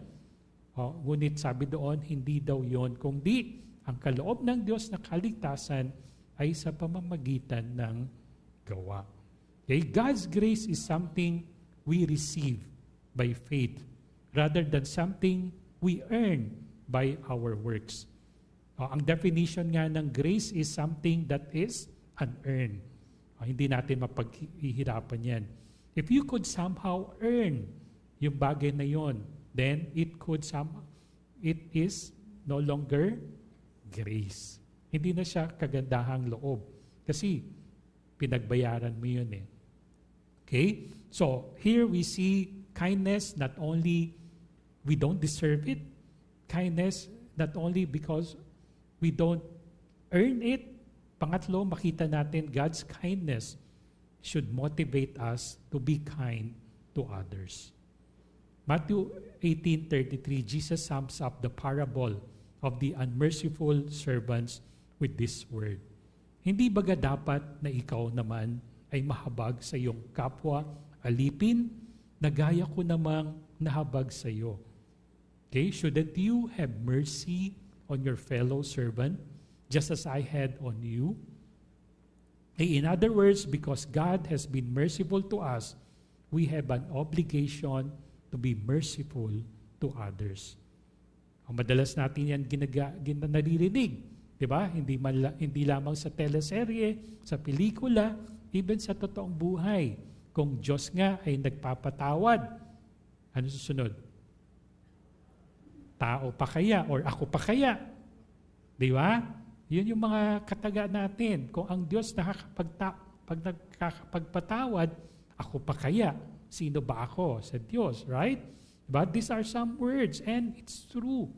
Ngunit sabi doon, hindi daw yon, kundi ang kaloob ng Diyos na kaligtasan ay sa pamamagitan ng gawa. Okay? God's grace is something we receive by faith rather than something we earn by our works. Ang definition nga ng grace is something that is unearned. Hindi natin mapaghihirapan yan. If you could somehow earn yung bagay na yon, then it is no longer grace. Hindi na siya kagandahang loob. Kasi pinagbayaran mo yun eh. Okay? So, here we see kindness not only we don't deserve it, kindness not only because we don't earn it. Pangatlo, makita natin God's kindness should motivate us to be kind to others. Matthew 18:33, Jesus sums up the parable of the unmerciful servants with this word. Hindi baga dapat na ikaw naman ay mahabag sa iyong kapwa, alipin, na gaya ko namang nahabag sa iyo? Okay, shouldn't you have mercy on your fellow servant, just as I had on you? In other words, because God has been merciful to us, we have an obligation to be merciful to others. Ang madalas natin yan naririnig, di ba? Hindi lamang sa teleserye, sa pelikula, even sa totoong buhay. Kung Diyos nga ay nagpapatawad, ano susunod? Tao pa kaya or ako pa kaya? Di ba? Yun yung mga kataga natin. Kung ang Diyos nakakapagpatawad, ako pa kaya? Sino ba ako sa Diyos? Right? But these are some words and it's true.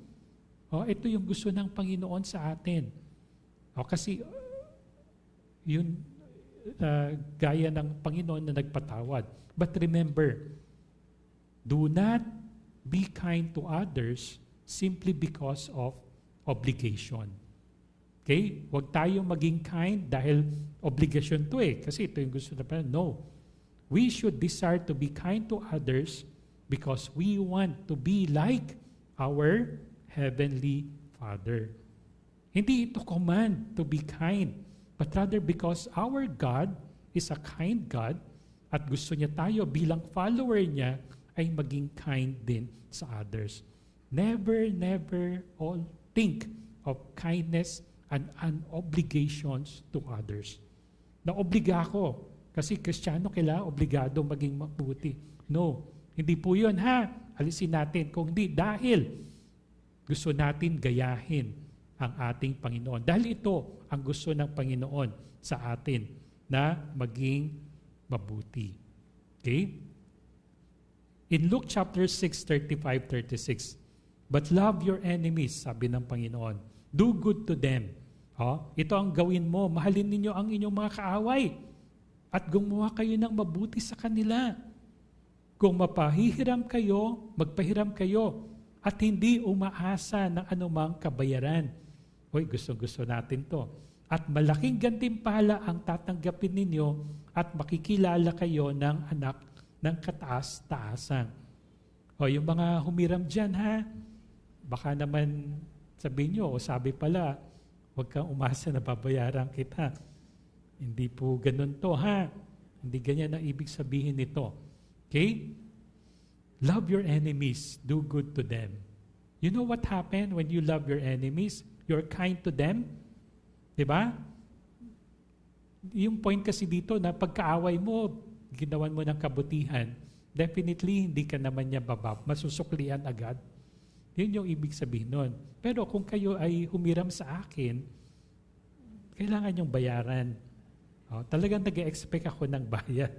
Ito yung gusto ng Panginoon sa atin. Kasi yun gaya ng Panginoon na nagpatawad. But remember, do not be kind to others simply because of obligation. Okay? Huwag tayong maging kind dahil obligation to eh. Kasi ito yung gusto na pala. No. We should desire to be kind to others because we want to be like our Heavenly Father. Hindi ito command to be kind, but rather because our God is a kind God at gusto niya tayo bilang follower niya ay maging kind din sa others. Never all think of kindness and obligations to others. Naobliga ako kasi Kristiyano kailangan obligado maging mabuti. No, hindi po yun ha. Alisin natin. Kung hindi, dahil gusto natin gayahin ang ating Panginoon. Dahil ito ang gusto ng Panginoon sa atin na maging mabuti. Okay? In Luke chapter 6, 35-36, but love your enemies, sabi ng Panginoon. Do good to them. Ito ang gawin mo. Mahalin ninyo ang inyong mga kaaway at gumawa kayo ng mabuti sa kanila. Kung mapahihiram kayo, magpahiram kayo at hindi umaasa ng anumang kabayaran. Gusto natin to. At malaking gantimpala ang tatanggapin ninyo at makikilala kayo ng anak ng kataas-taasan. Yung mga humiram dyan ha, baka naman sabihin nyo, sabi pala, huwag kang umasa na babayaran kita. Hindi po ganun to ha. Hindi ganyan ang ibig sabihin nito. Okay? Love your enemies. Do good to them. You know what happened when you love your enemies? You're kind to them. Diba? Yung point kasi dito na pagkaaway mo, ginawan mo ng kabutihan, definitely hindi ka naman niya masusuklian agad. Yun yung ibig sabihin nun. Pero kung kayo ay humiram sa akin, kailangan yung bayaran. Talagang nag-expect ako ng bayad.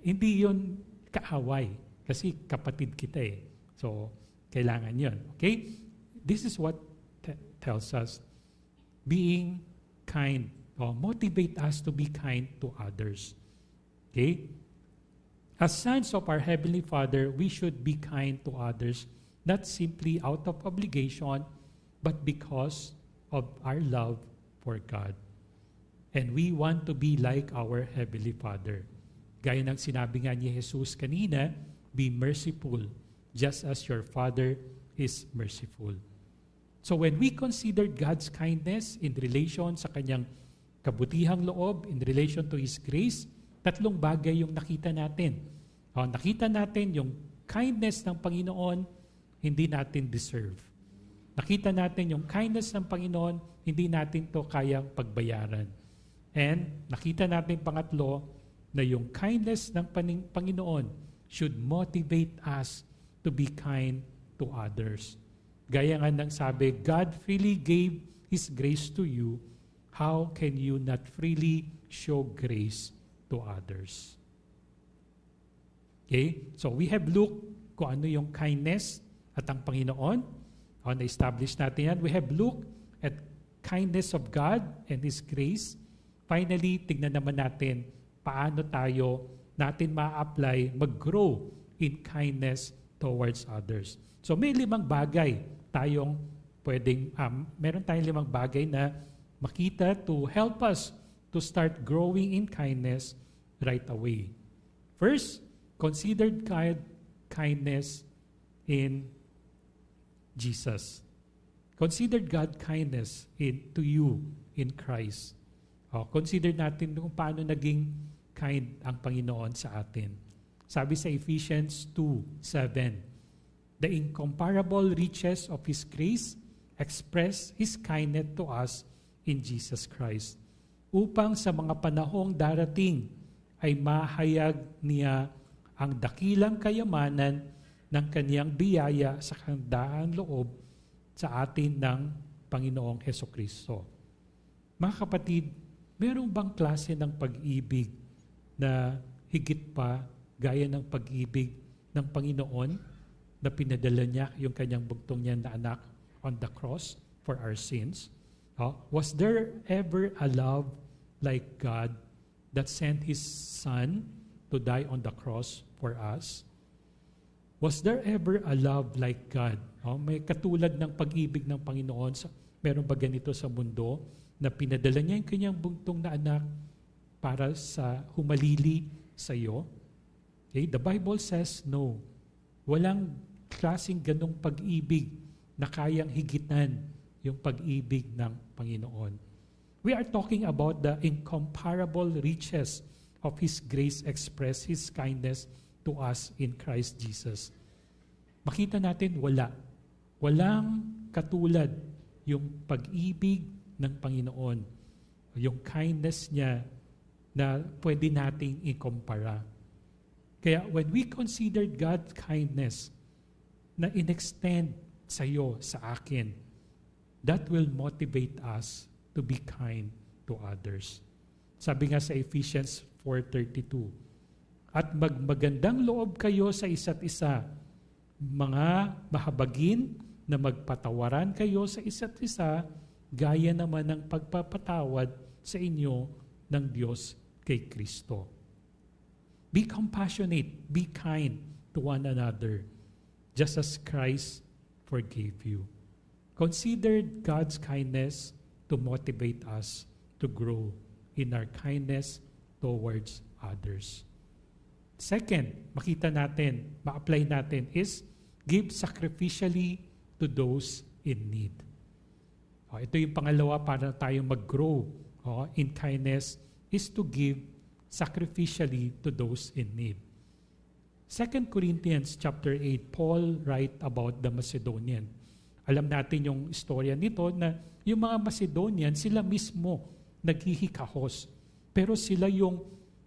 Hindi yun kaaway. Kasi kapatid kita eh. So, kailangan yun. Okay? This is what tells us. Being kind. Motivate us to be kind to others. Okay? As sons of our Heavenly Father, we should be kind to others, not simply out of obligation, but because of our love for God. And we want to be like our Heavenly Father. Gaya ng sinabi nga ni Jesus kanina, be merciful, just as your Father is merciful. So when we consider God's kindness in relation sa kanyang kabutihang loob, in relation to His grace, tatlong bagay yung nakita natin. Nakita natin yung kindness ng Panginoon, hindi natin deserve. Nakita natin yung kindness ng Panginoon, hindi natin to kayang pagbayaran. And nakita natin pangatlo, na yung kindness ng Panginoon should motivate us to be kind to others. Gaya nga ng sabi, God freely gave His grace to you, how can you not freely show grace to others? Okay? So we have looked kung ano yung kindness at ang Panginoon. Na-establish natin yan. We have looked at kindness of God and His grace. Finally, tignan naman natin paano natin ma-apply, mag-grow in kindness towards others. So may 5 bagay tayong meron tayong 5 bagay na makita to help us to start growing in kindness right away. First, consider kindness in Jesus. Consider God kindness to you in Christ. Consider natin kung paano naging kind ang Panginoon sa atin. Sabi sa Ephesians 2:7, the incomparable riches of His grace express His kindness to us in Jesus Christ, upang sa mga panahong darating ay mahayag niya ang dakilang kayamanan ng Kaniyang biyaya sa kahandaan loob sa atin ng Panginoong Hesukristo. Mga kapatid, merong bang klase ng pag-ibig na higit pa gaya ng pag-ibig ng Panginoon na pinadala niya yung Kanyang bugtong niya na anak on the cross for our sins? Was there ever a love like God that sent His Son to die on the cross for us? Was there ever a love like God? May katulad ng pag-ibig ng Panginoon. Meron ba ganito sa mundo na pinadala niya yung Kanyang bugtong na anak para sa humalili sa iyo? Okay? The Bible says no. Walang klaseng ganong pag-ibig na kayang higitan yung pag-ibig ng Panginoon. We are talking about the incomparable riches of His grace express His kindness to us in Christ Jesus. Makita natin walang katulad yung pag-ibig ng Panginoon, yung kindness niya na pwede nating ikumpara. Kaya when we consider God's kindness na in-extend sa iyo, sa akin, that will motivate us to be kind to others. Sabi nga sa Ephesians 4:32, at magmagandang loob kayo sa isa't isa, mga mahabagin na magpatawaran kayo sa isa't isa, gaya naman ng pagpapatawad sa inyo ng Diyos kay Kristo. Be compassionate, be kind to one another, just as Christ forgave you. Consider God's kindness to motivate us to grow in our kindness towards others. Second, makita natin, ma-apply natin is give sacrificially to those in need. Ito yung pangalawa para tayong mag-grow in kindness is to give sacrificially to those in need. 2 Corinthians chapter 8, Paul write about the Macedonian. Alam natin yung istorya nito na yung mga Macedonian, sila mismo naghihikahos. Pero sila yung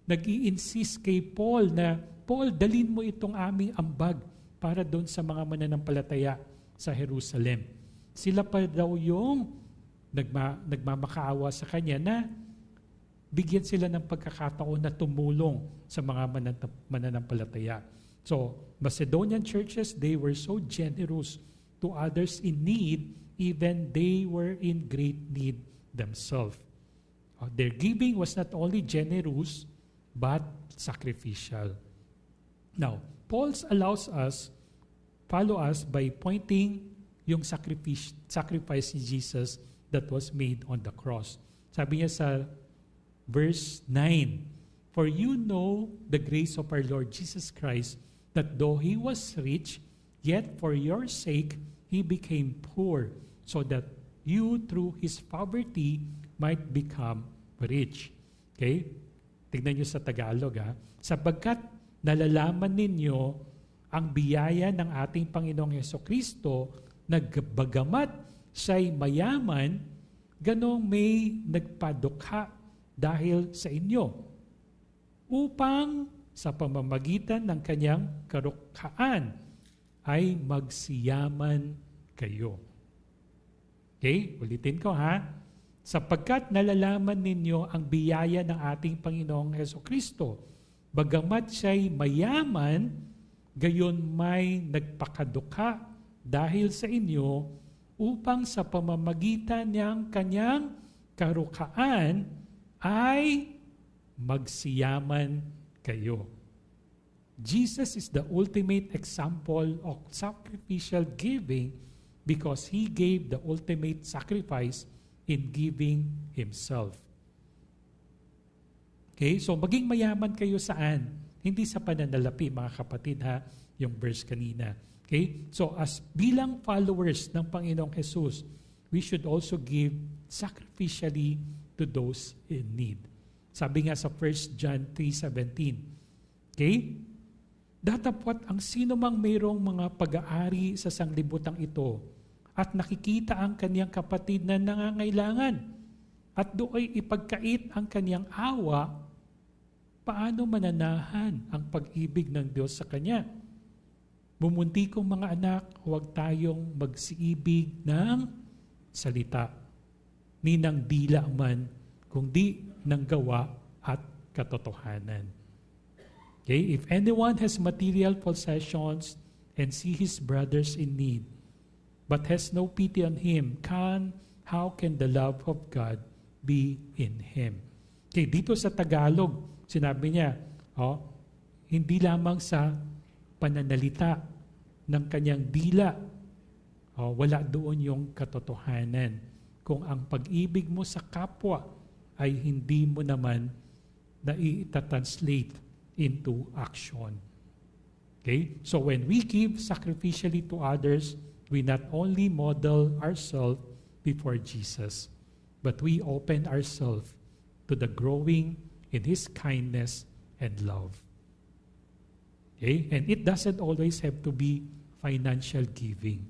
nag-i-insist kay Paul na, Paul, dalhin mo itong aming ambag para doon sa mga mananampalataya sa Jerusalem. Sila pa daw yung nagmamakaawa sa kanya na bigyan sila ng pagkakataon na tumulong sa mga mananampalataya. So, Macedonian churches, they were so generous to others in need, even they were in great need themselves. Their giving was not only generous, but sacrificial. Now, Paul follow us by pointing yung sacrifice ni Jesus that was made on the cross. Sabi niya sa verse 9, for you know the grace of our Lord Jesus Christ, that though He was rich, yet for your sake He became poor, so that you through His poverty might become rich. Okay? Tignan niyo sa Tagalog, sapagkat nalalaman ninyo ang biyaya ng ating Panginoong Hesukristo na bagamat siya'y mayaman, ganong may nagpadukha dahil sa inyo, upang sa pamamagitan ng kanyang karukhaan ay magsiyaman kayo. Okay? Ulitin ko ha. Sapagkat nalalaman ninyo ang biyaya ng ating Panginoong Hesukristo. Bagamat siya'y mayaman, gayon may nagpakadukha dahil sa inyo upang sa pamamagitan niyang kanyang karukaan ay magsiyaman kayo. Jesus is the ultimate example of sacrificial giving because He gave the ultimate sacrifice in giving Himself. Okay, so maging mayaman kayo saan? Hindi sa pananalapi, mga kapatid ha, yung verse kanina. Okay, so as bilang followers ng Panginoong Jesus, we should also give sacrificially to those in need. Sabi nga sa 1 John 3:17, okay, datapwat ang sino mang mayroong mga pag-aari sa sanglibutang ito at nakikita ang kaniyang kapatid na nangangailangan at do'y ipagkait ang kaniyang awa, paano mananahan ang pag-ibig ng Diyos sa kanya? Bumunti kong mga anak, huwag tayong magsiibig ng salita, ni ng dila man, kundi ng gawa at katotohanan. Okay? If anyone has material possessions and see his brothers in need, but has no pity on him, how can the love of God be in him? Okay, dito sa Tagalog, sinabi niya, hindi lamang sa pananalita ng kanyang dila, wala doon yung katotohanan. Kung ang pag-ibig mo sa kapwa ay hindi mo naman na i-translate into action. Okay? So when we give sacrificially to others, we not only model ourselves before Jesus, but we open ourselves to the growing in His kindness and love. Okay? And it doesn't always have to be financial giving.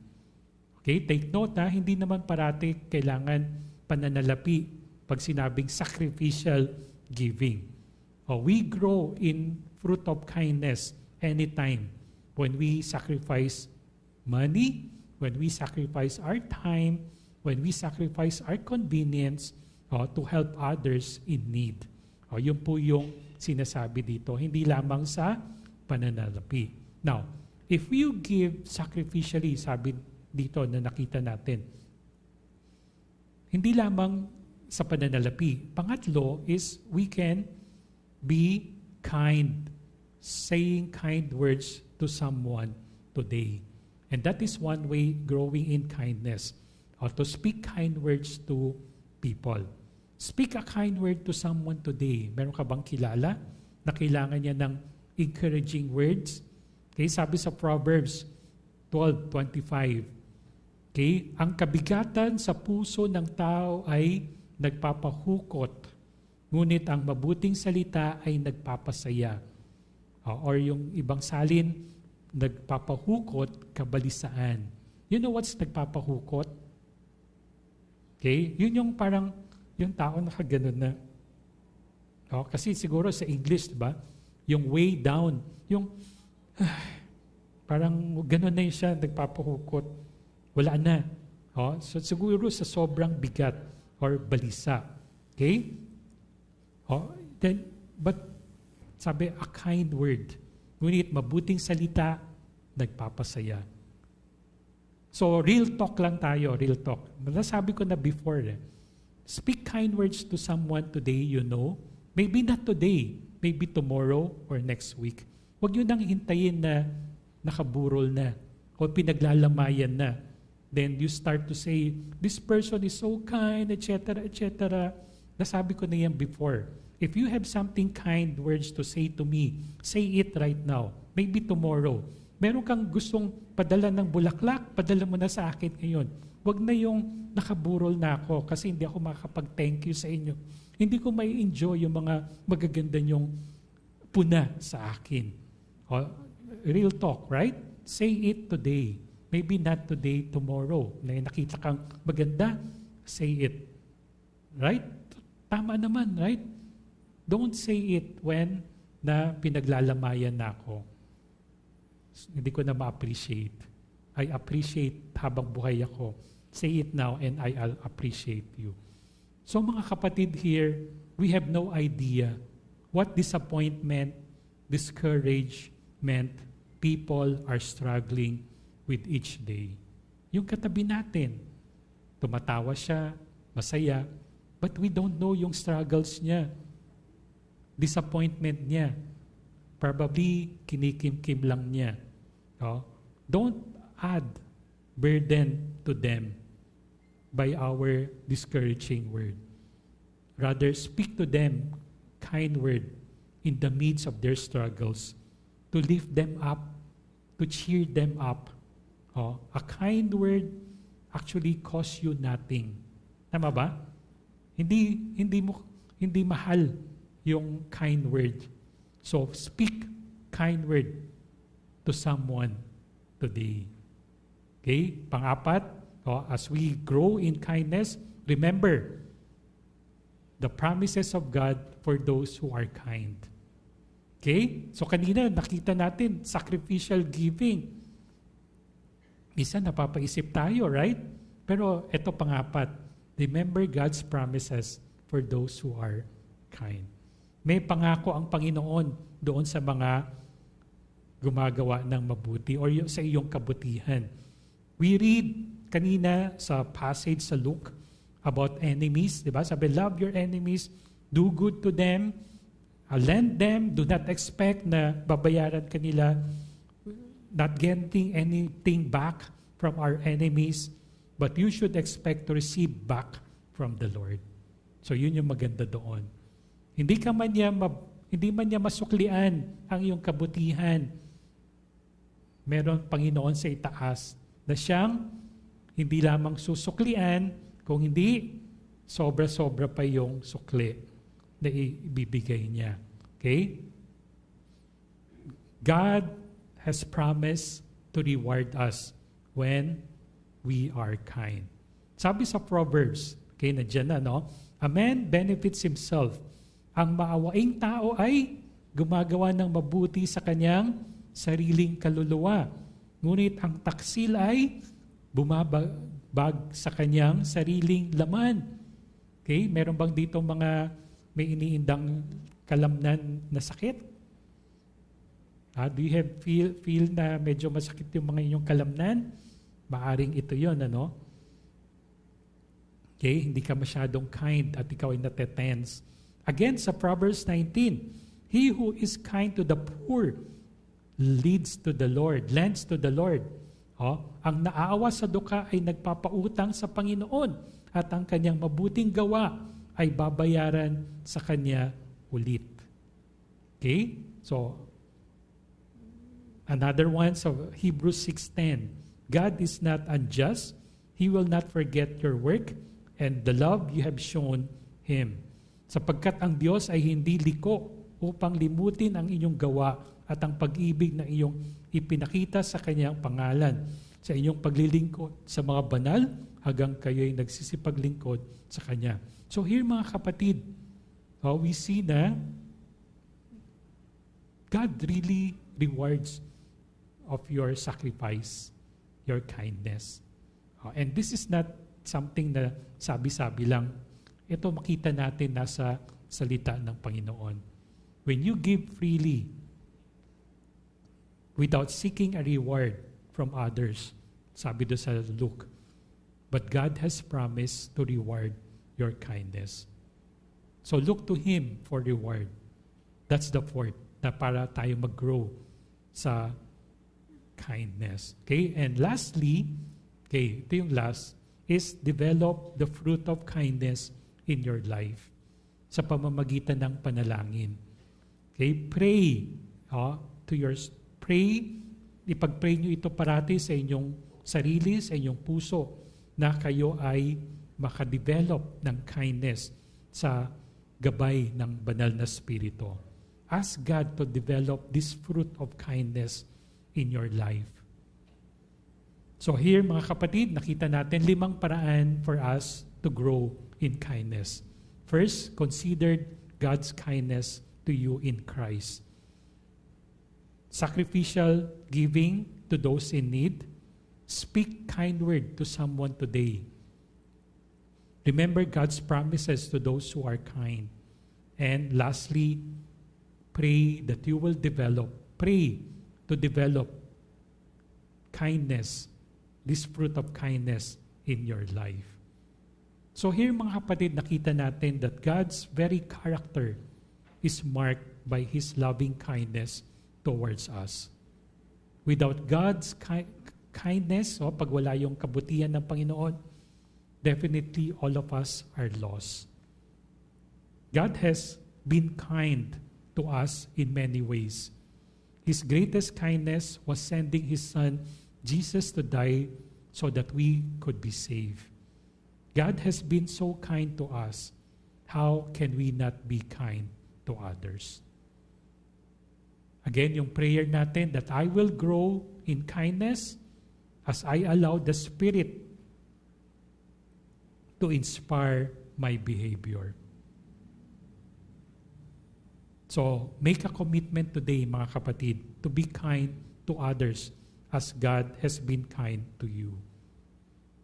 Okay? Take note na, hindi naman parati kailangan pananalapi pag sinabing sacrificial giving. We grow in fruit of kindness anytime when we sacrifice money, when we sacrifice our time, when we sacrifice our convenience to help others in need. Yun po yung sinasabi dito, hindi lamang sa pananalapi. Now, if you give sacrificially, sabi dito na nakita natin, hindi lamang sa pananalapi. Pangatlo is we can be kind, saying kind words to someone today. And that is one way growing in kindness, or to speak kind words to people. Speak a kind word to someone today. Meron ka bang kilala na kailangan niya ng encouraging words? Okay, sabi sa Proverbs 12:25, okay, ang kabigatan sa puso ng tao ay nagpapahukot, ngunit ang mabuting salita ay nagpapasaya. Or yung ibang salin, nagpapahukot, kabalisaan. You know what's nagpapahukot? Okay? Yun yung parang, yung tao nakaganon na. Kasi siguro sa English, diba? Yung way down. Yung, parang ganon na yun siya, nagpapahukot. Wala na. So siguro sa sobrang bigat or balisa. Okay? But sabi, a kind word. Ngunit mabuting salita, nagpapasaya. So, real talk lang tayo, real talk. Nasabi ko na before, speak kind words to someone today, you know. Maybe not today, maybe tomorrow or next week. Huwag nyo nang hintayin na nakaburol na o pinaglalamayan na. Then you start to say, this person is so kind, etc., etc. Nasabi ko na yan before. If you have something kind words to say to me, say it right now. Maybe tomorrow. Meron kang gustong padala ng bulaklak, padala mo na sa akin ngayon. Huwag na yung nakaburol na ako kasi hindi ako makakapag-thank you sa inyo. Hindi ko may enjoy yung mga magaganda nyong puna sa akin. Real talk, right? Say it today. Maybe not today, tomorrow. Na nakita kang maganda, say it. Right? Tama naman, right? Don't say it when na pinaglalamayan na ako. Hindi ko na ma-appreciate. I appreciate habang buhay ako. Say it now and I'll appreciate you. So mga kapatid here, we have no idea what disappointment, discouragement people are struggling with each day. Yung katabi natin, tumatawa siya, masaya, but we don't know yung struggles niya, disappointment niya. Probably kinikim-kim lang niya. Oh? Don't add burden to them by our discouraging word. Rather, speak to them kind word in the midst of their struggles to lift them up, to cheer them up. Oh, a kind word actually costs you nothing. Tama ba? Hindi mahal yung kind word. So speak kind word to someone today. Okay? Pang-apat, as we grow in kindness, remember the promises of God for those who are kind. Okay? So kanina nakita natin sacrificial giving. Isa napapaisip tayo, right? Pero ito pang-apat, remember God's promises for those who are kind. May pangako ang Panginoon doon sa mga gumagawa ng mabuti or sa iyong kabutihan. We read kanina sa passage sa Luke about enemies, di ba? Sabi, love your enemies, do good to them, lend them, do not expect na babayaran kanila, not getting anything back from our enemies, but you should expect to receive back from the Lord. So yun yung maganda doon. Hindi man niya masuklian ang iyong kabutihan. Meron Panginoon sa itaas na siyang hindi lamang susuklian, kung hindi, sobra-sobra pa yung sukli na ibibigay niya. Okay? God has promised to reward us when we are kind. Sabi sa Proverbs, okay, nandiyan na, no? A man benefits himself. Ang maawaing tao ay gumagawa ng mabuti sa kanyang sariling kaluluwa. Ngunit ang taksil ay bumabag sa kanyang sariling laman. Okay? Meron bang dito mga may iniindang kalamnan na sakit? Do you have feel na medyo masakit yung mga inyong kalamnan? Maaring ito yon, ano? Okay? Hindi ka masyadong kind at ikaw ay natetense. Again, sa Proverbs 19, he who is kind to the poor lends to the Lord. Ang naaawa sa duka ay nagpapautang sa Panginoon at ang kanyang mabuting gawa ay babayaran sa kanya ulit. Okay? So, another one, so Hebrews 6:10. God is not unjust. He will not forget your work and the love you have shown Him. Sapagkat ang Diyos ay hindi liko upang limutin ang inyong gawa at ang pag-ibig na iyong ipinakita sa kanyang pangalan, sa inyong paglilingkod sa mga banal hanggang kayo'y nagsisipaglingkod sa Kanya. So here mga kapatid, we see na God really rewards of your sacrifice, your kindness. And this is not something na sabi-sabi lang. Ito makita natin nasa salita ng Panginoon. When you give freely, without seeking a reward from others, sabi doon sa Luke, but God has promised to reward your kindness. So look to Him for reward. That's the fourth, na para tayo mag-grow sa kindness. Okay? And lastly, okay, ito yung last, is develop the fruit of kindness in your life sa pamamagitan ng panalangin. Okay? Pray. Ipag-pray nyo ito parati sa inyong sarili, sa inyong puso, na kayo ay makadevelop ng kindness sa gabay ng banal na Espiritu. Ask God to develop this fruit of kindness in your life. So here, mga kapatid, nakita natin 5 paraan for us to grow in kindness. First, consider God's kindness to you in Christ. Sacrificial giving to those in need. Speak kind word to someone today. Remember God's promises to those who are kind. And lastly, pray that you will pray to develop kindness, this fruit of kindness in your life. So here mga kapatid, nakita natin that God's very character is marked by His loving kindness towards us. Without God's kindness, pag wala yung kabutihan ng Panginoon, definitely all of us are lost. God has been kind to us in many ways. His greatest kindness was sending His Son, Jesus, to die so that we could be saved. God has been so kind to us. How can we not be kind to others? Again, yung prayer natin that I will grow in kindness as I allow the Spirit to inspire my behavior. So, make a commitment today, mga kapatid, to be kind to others as God has been kind to you.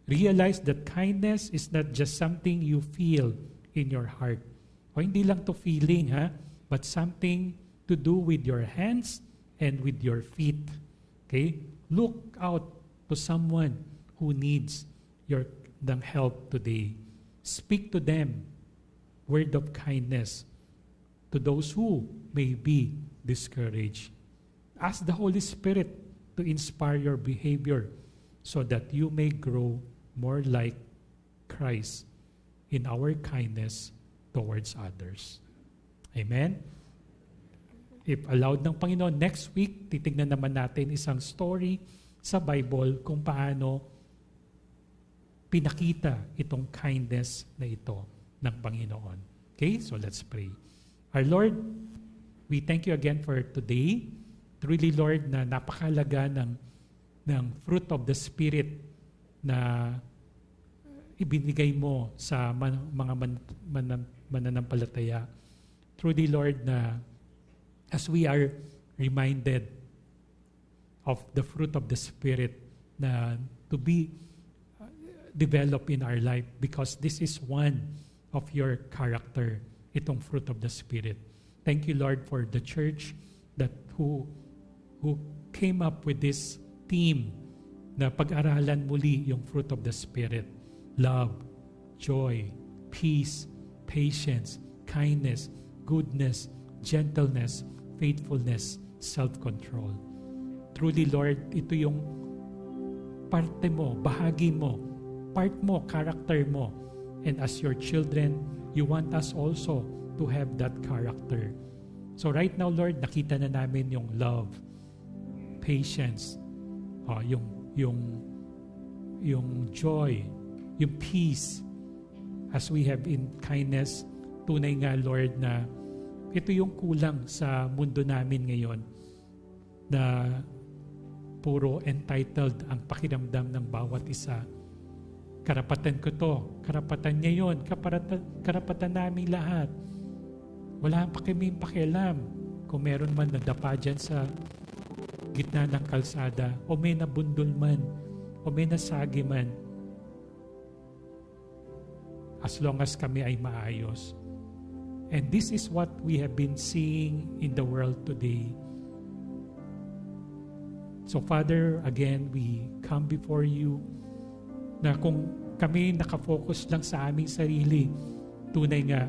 Realize that kindness is not just something you feel in your heart. O hindi lang to feeling, but something to do with your hands and with your feet. Okay? Look out to someone who needs your help today. Speak to them word of kindness to those who may be discouraged. Ask the Holy Spirit to inspire your behavior so that you may grow more like Christ in our kindness towards others. Amen? If allowed ng Panginoon, next week, titignan naman natin isang story sa Bible kung paano pinakita itong kindness na ito ng Panginoon. Okay? So let's pray. Our Lord, we thank you again for today. Truly, Lord, na napakalaga ng fruit of the Spirit na ibinigay mo sa mga mananampalataya. Truly, Lord, na as we are reminded of the fruit of the Spirit na to be developed in our life because this is one of your character, itong fruit of the Spirit. Thank you, Lord, for the church that who came up with this theme na pag-aralan muli yung fruit of the Spirit. Love, joy, peace, patience, kindness, goodness, gentleness, faithfulness, self-control. Truly, Lord, ito yung parte mo, bahagi mo, part mo, character mo. And as your children, you want us also to have that character. So right now, Lord, nakita na namin yung love, patience, yung joy, yung peace, as we have in kindness. Tunay nga, Lord, na ito yung kulang sa mundo namin ngayon na puro entitled ang pakiramdam ng bawat isa. Karapatan ko to, karapatan niya yun, karapatan namin lahat. Wala pa kaming pakialam kung meron man nadapa dyan sa gitna ng kalsada, o may nabundol man, o may nasagi man. As long as kami ay maayos. And this is what we have been seeing in the world today. So Father, again, we come before you na kung kami nakafocus lang sa aming sarili, tunay nga,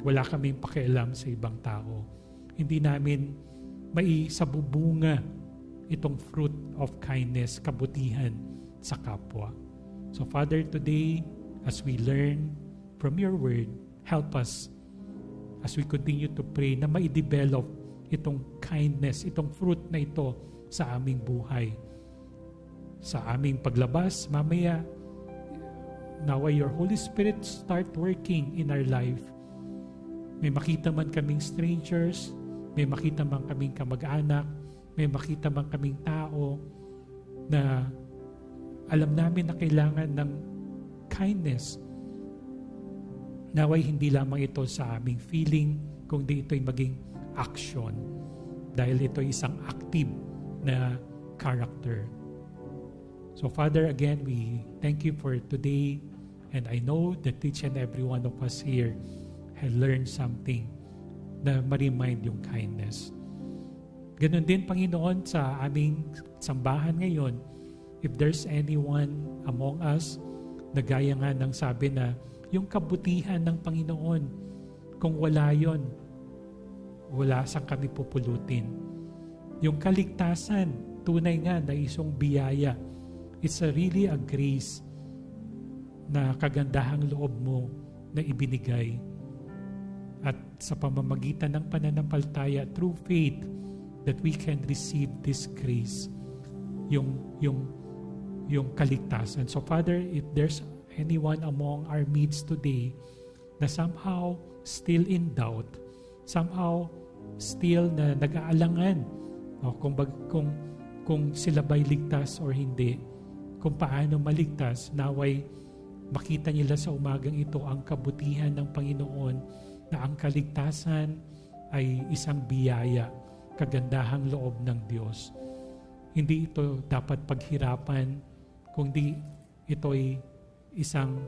wala kaming pakialam sa ibang tao. Hindi namin maisabubunga itong fruit of kindness, kabutihan sa kapwa. So Father, today, as we learn from your word, help us as we continue to pray na ma-develop itong kindness, itong fruit na ito sa aming buhay. Sa aming paglabas, mamaya, naway your Holy Spirit start working in our life. May makita man kaming strangers, may makita man kaming kamag-anak, may makita man kaming tao na alam namin na kailangan ng kindness. Naway hindi lamang ito sa aming feeling, kundi ito'y maging action dahil ito ay isang active na character. So Father, again, we thank you for today, and I know that each and every one of us here have learned something na ma-remind yung kindness. Ganon din, Panginoon, sa aming sambahan ngayon, if there's anyone among us na gaya nga ng sabi na yung kabutihan ng Panginoon, kung wala yon, wala saan kami pupulutin. Yung kaligtasan, tunay nga na isang biyaya. It's really a grace na kagandahang loob mo na ibinigay. At sa pamamagitan ng pananampalataya, through faith, that we can receive this grace, yung kaligtasan. So Father, if there's anyone among our midst today na somehow still in doubt, somehow still na nag-aalangan, kung sila ba'y ligtas or hindi, kung paano maligtas, naway makita nila sa umagang ito ang kabutihan ng Panginoon na ang kaligtasan ay isang biyaya, kagandahang loob ng Diyos. Hindi ito dapat paghirapan, kundi ito ay isang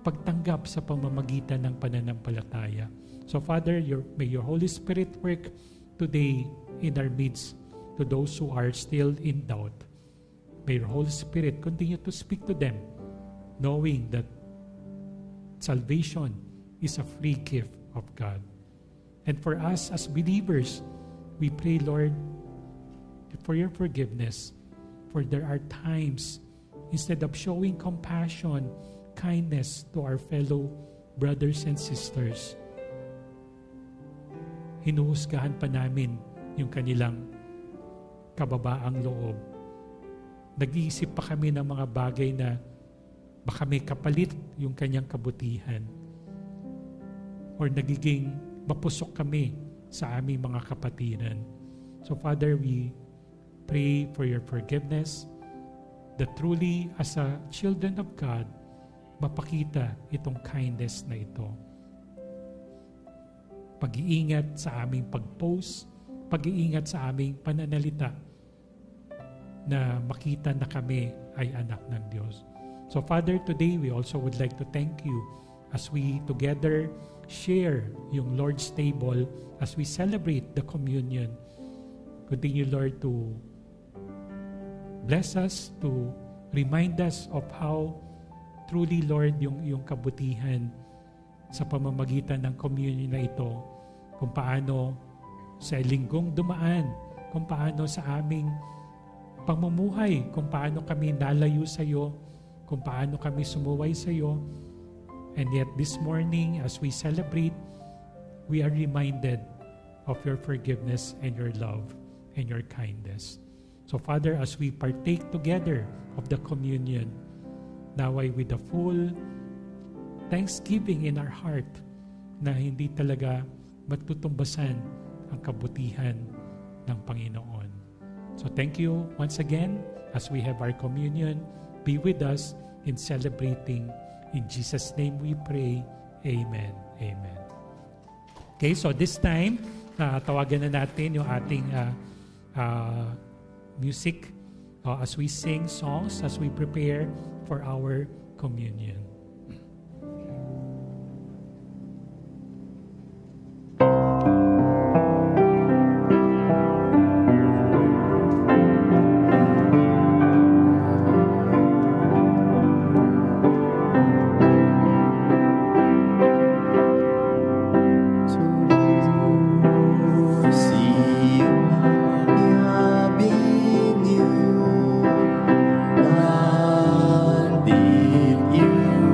pagtanggap sa pamamagitan ng pananampalataya. So Father, may your Holy Spirit work today in our midst to those who are still in doubt. May your Holy Spirit continue to speak to them, knowing that salvation is a free gift of God. And for us as believers, we pray, Lord, for your forgiveness, for there are times, instead of showing compassion, kindness to our fellow brothers and sisters, hinuhusgahan pa namin yung kanilang kababaang loob. Nag-iisip pa kami ng mga bagay na baka may kapalit yung kanyang kabutihan. Or nagiging mapusok kami sa aming mga kapatiran. So Father, we pray for your forgiveness, that truly as a children of God, mapakita itong kindness na ito. Pag-iingat sa aming pag-post, pag-iingat sa aming pananalita, na makita na kami ay anak ng Diyos. So Father, today we also would like to thank you as we together share yung Lord's table, as we celebrate the communion. Continue, Lord, to bless us, to remind us of how truly, Lord, yung kabutihan sa pamamagitan ng communion na ito, kung paano sa linggong dumaan, kung paano sa aming pamumuhay, kung paano kami nalayo sa iyo, kung paano kami sumuway sa iyo. And yet this morning, as we celebrate, we are reminded of your forgiveness and your love and your kindness. So Father, as we partake together of the communion, naway with the full thanksgiving in our heart na hindi talaga matutumbasan ang kabutihan ng Panginoon. So thank you once again as we have our communion. Be with us in celebrating. In Jesus' name we pray. Amen. Amen. Okay, so this time, tawagan na natin yung ating music as we sing songs, as we prepare for our communion.
You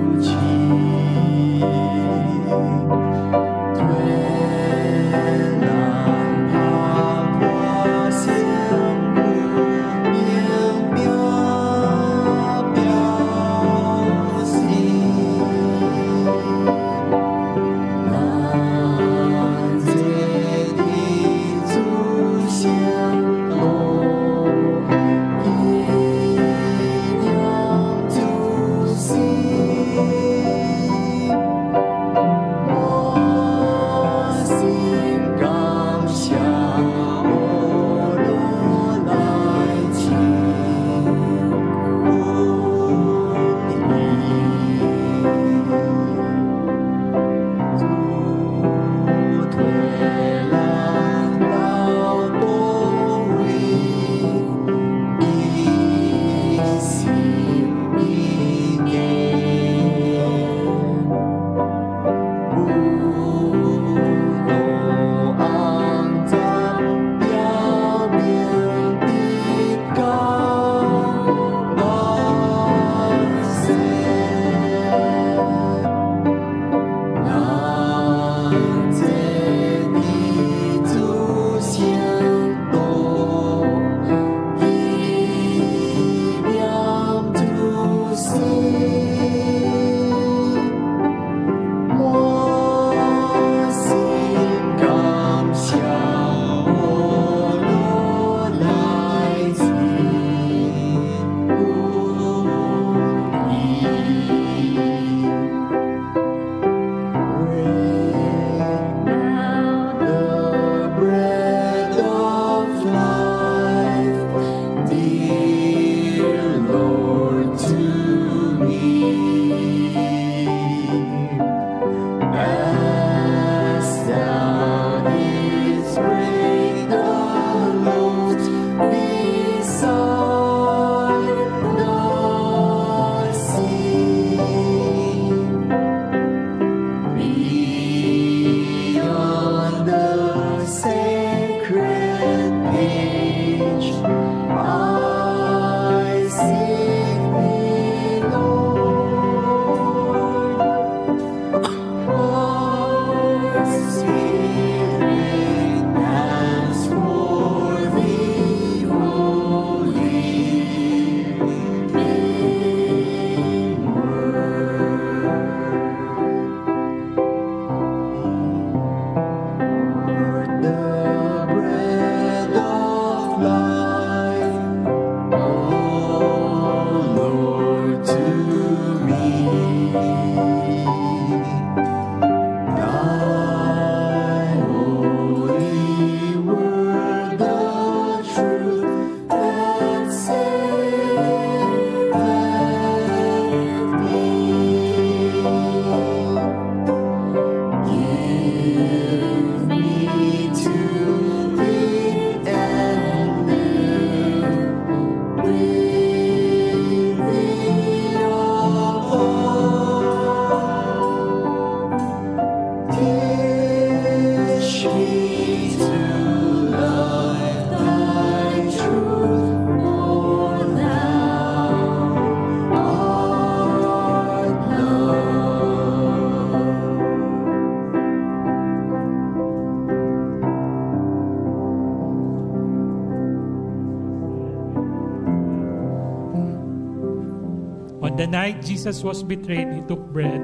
On the night Jesus was betrayed, he took bread.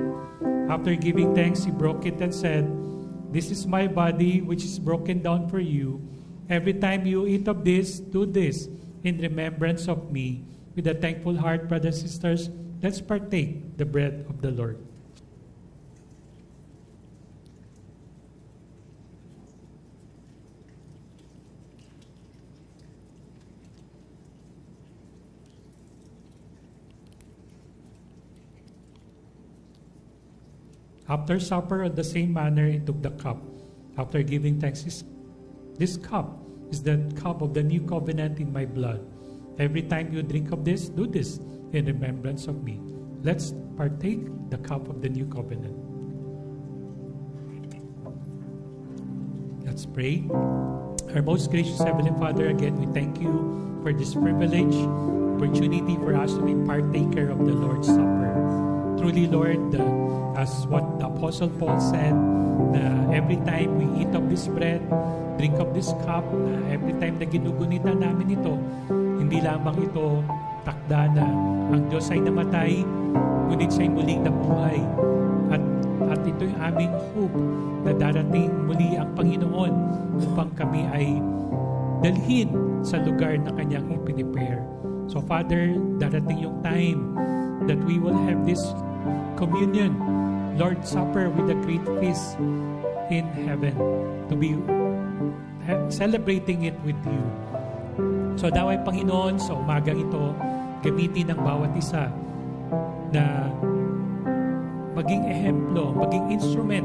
After giving thanks, he broke it and said, "This is my body, which is broken down for you. Every time you eat of this, do this in remembrance of me." With a thankful heart, brothers and sisters, let's partake the bread of the Lord. After supper, in the same manner, he took the cup. After giving thanks, this cup is the cup of the new covenant in my blood. Every time you drink of this, do this in remembrance of me. Let's partake the cup of the new covenant. Let's pray. Our most gracious Heavenly Father, again, we thank you for this privilege, opportunity for us to be partaker of the Lord's Supper. Truly, Lord, as what the Apostle Paul said, na every time we eat of this bread, drink of this cup, na every time na ginugunita namin ito, hindi lamang ito takda na ang Diyos ay namatay, ngunit siya'y muling nabuhay. At ito yung aming hope na darating muli ang Panginoon upang kami ay dalhin sa lugar na Kanyang ipinipare. So Father, darating yung time that we will have this communion, Lord's Supper with a great feast in heaven, to be celebrating it with you. So daway Panginoon, sa umagang ito, gamitin ng bawat isa na maging ehemplo, maging instrument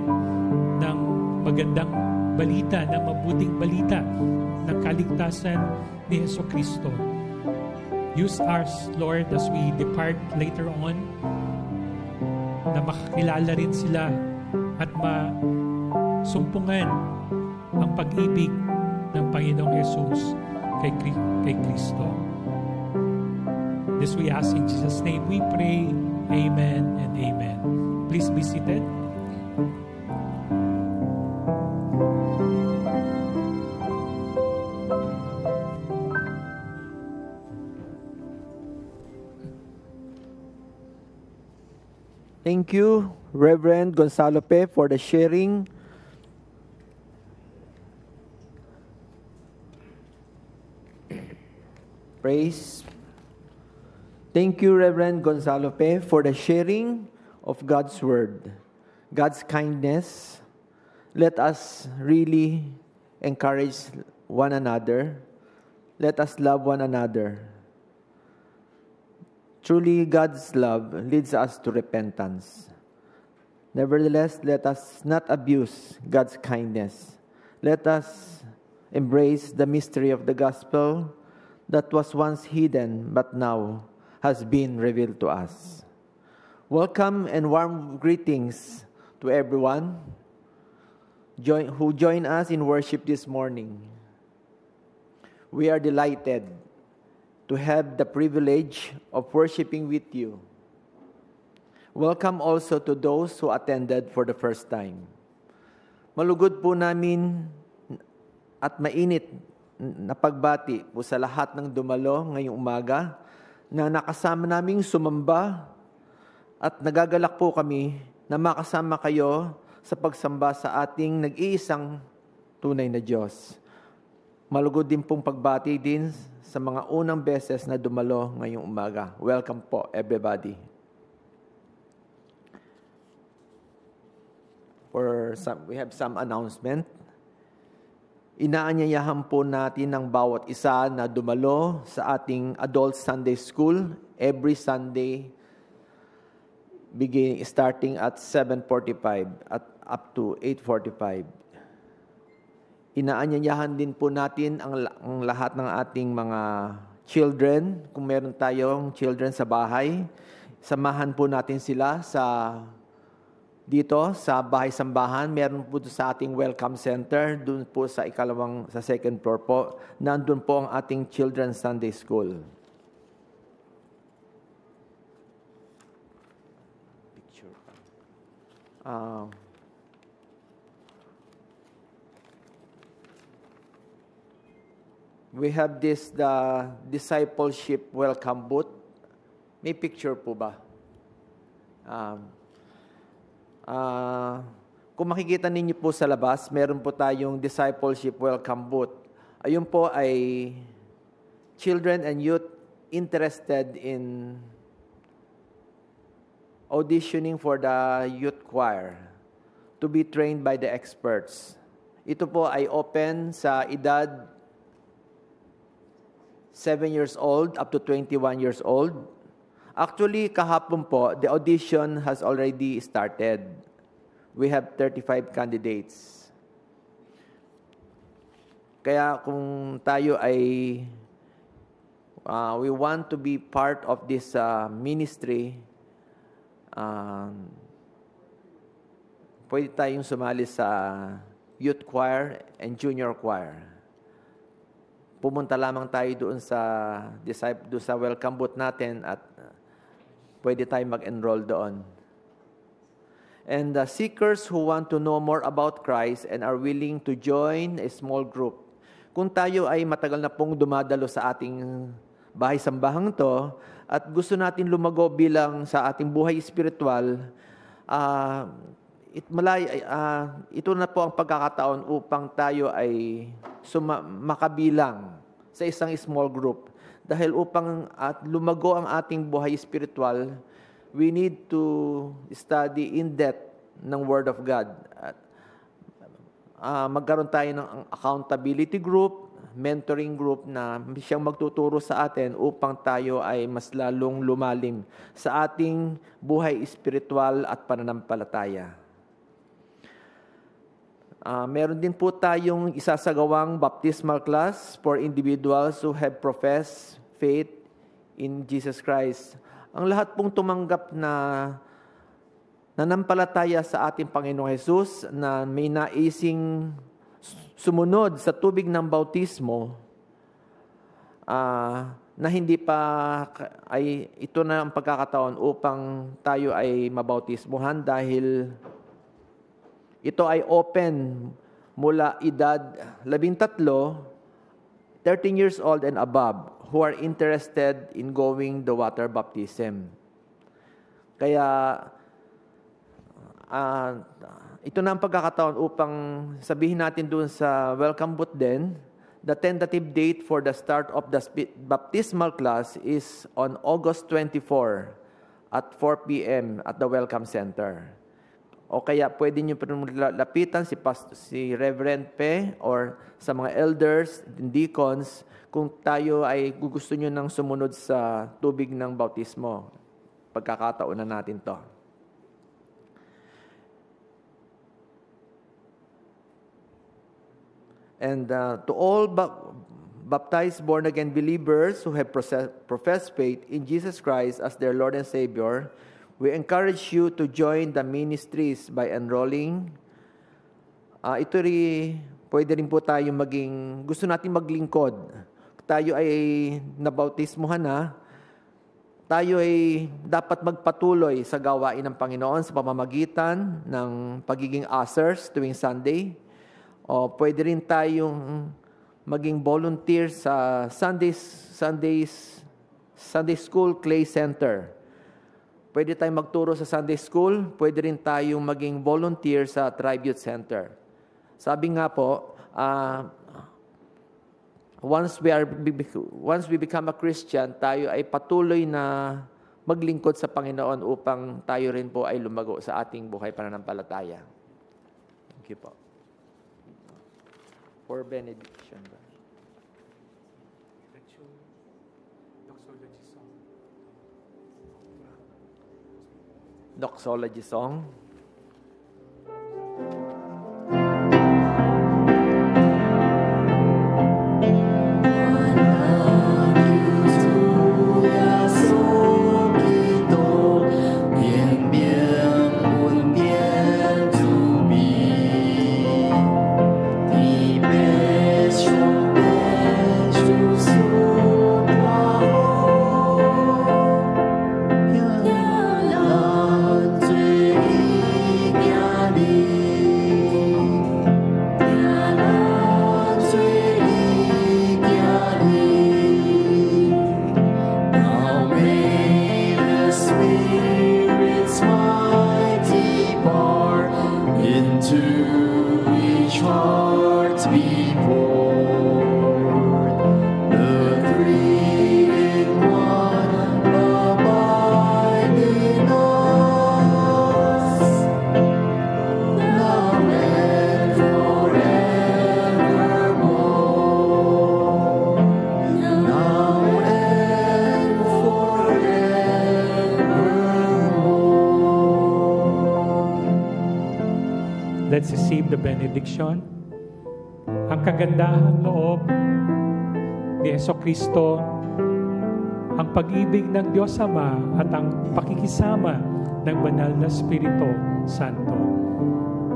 ng magandang balita, ng mabuting balita ng kaligtasan ni Jesucristo. Use us, Lord, as we depart later on, na makakilala rin sila at masumpungan ang pag-ibig ng Panginoong Jesus kay Kristo. This we ask in Jesus' name we pray. Amen and amen. Please be seated.
Thank you, Reverend Gonzalo Pe, for the sharing. Praise. Thank you, Reverend Gonzalo Pe, for the sharing of God's Word, God's kindness. Let us really encourage one another. Let us love one another. Truly, God's love leads us to repentance. Nevertheless, let us not abuse God's kindness. Let us embrace the mystery of the gospel that was once hidden but now has been revealed to us. Welcome and warm greetings to everyone who join us in worship this morning. We are delighted to have the privilege of worshiping with you. Welcome also to those who attended for the first time. Malugod po namin at mainit na pagbati po sa lahat ng dumalo ngayong umaga na nakasama naming sumamba at nagagalak po kami na makasama kayo sa pagsamba sa ating nag-iisang tunay na Diyos. Malugod din pong pagbati din sa mga unang beses na dumalo ngayong umaga. Welcome po, everybody. We have some announcement. Inaanyayahan po natin ang bawat isa na dumalo sa ating Adult Sunday School every Sunday, starting at 7:45 at up to 8:45. Inaanyayahan din po natin ang lahat ng ating mga children. Kung meron tayong children sa bahay, samahan po natin sila dito sa bahay-sambahan. Meron po sa ating welcome center, doon po sa second floor po. Nandun po ang ating Children's Sunday School. We have the discipleship welcome booth. May picture po ba? Kung makikita ninyo po sa labas, meron po tayong discipleship welcome booth. Ayun po ay children and youth interested in auditioning for the youth choir to be trained by the experts. Ito po ay open sa edad 7 years old up to 21 years old. Actually, kahapon po, the audition has already started. We have 35 candidates. Kaya kung tayo ay we want to be part of this ministry, pwede tayong sumali sa youth choir and junior choir. Pumunta lamang tayo doon sa welcome booth natin at pwede tayong mag-enroll doon. And the seekers who want to know more about Christ and are willing to join a small group. Kung tayo ay matagal na pong dumadalo sa ating bahay-sambahang to at gusto natin lumago bilang sa ating buhay espiritual, ito na po ang pagkakataon upang tayo ay makabilang sa isang small group. Dahil upang lumago ang ating buhay espiritual, we need to study in depth ng Word of God. Magkaroon tayo ng accountability group, mentoring group na siyang magtuturo sa atin upang tayo ay mas lalong lumalim sa ating buhay espiritual at pananampalataya. Meron din po tayong isasagawang baptismal class for individuals who have professed faith in Jesus Christ. Ang lahat pong tumanggap na nanampalataya sa ating Panginoong Jesus na may naising sumunod sa tubig ng bautismo, na hindi pa ay ito na ang pagkakataon upang tayo ay mabautismuhan dahil ito ay open mula edad 13, 13 years old and above who are interested in going the water baptism. Kaya ito na ang pagkakataon upang sabihin natin doon sa welcome booth din, the tentative date for the start of the baptismal class is on August 24 at 4 p.m. at the Welcome Center. O kaya pwede nyo lapitan si Reverend Pe or sa mga elders, deacons, kung tayo ay gusto nyo nang sumunod sa tubig ng bautismo. Pagkakataon na natin to. And to all baptized born-again believers who have professed faith in Jesus Christ as their Lord and Savior, we encourage you to join the ministries by enrolling. Pwede rin po tayo gusto natin maglingkod. Tayo ay nabautismuhan na, tayo ay dapat magpatuloy sa gawain ng Panginoon sa pamamagitan ng pagiging ushers tuwing Sunday. O pwede rin tayong maging volunteer sa Sunday School Clay Center. Pwede tayong magturo sa Sunday School, pwede rin tayong maging volunteer sa Tribe Youth Center. Sabi nga po, once we become a Christian, tayo ay patuloy na maglingkod sa Panginoon upang tayo rin po ay lumago sa ating buhay pananampalataya. Thank you po. For benediction. Doxology song.
Yeah. be poured. The three-in-one abide in us, now and forevermore. Now and forevermore.
Let's receive the benediction. Ang kagandahang loob ni Jesucristo, ang pag-ibig ng Diyos Ama at ang pakikisama ng banal na Espiritu Santo.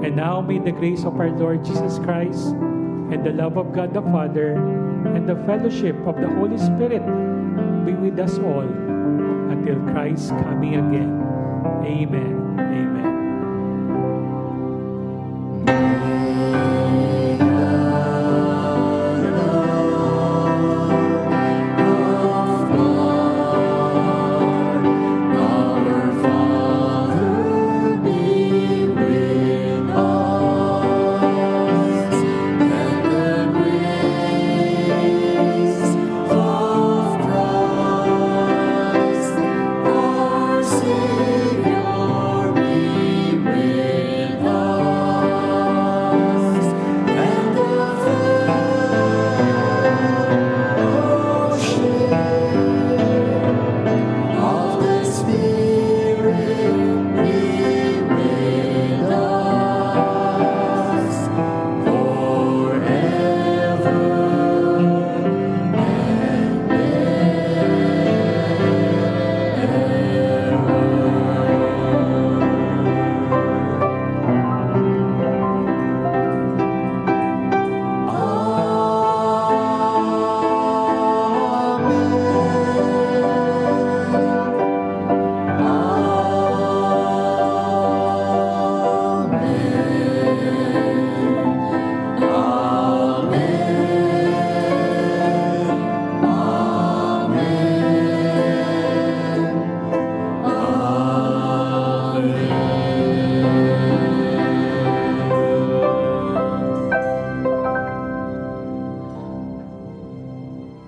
And now may the grace of our Lord Jesus Christ and the love of God the Father and the fellowship of the Holy Spirit be with us all until Christ's coming again. Amen. Amen.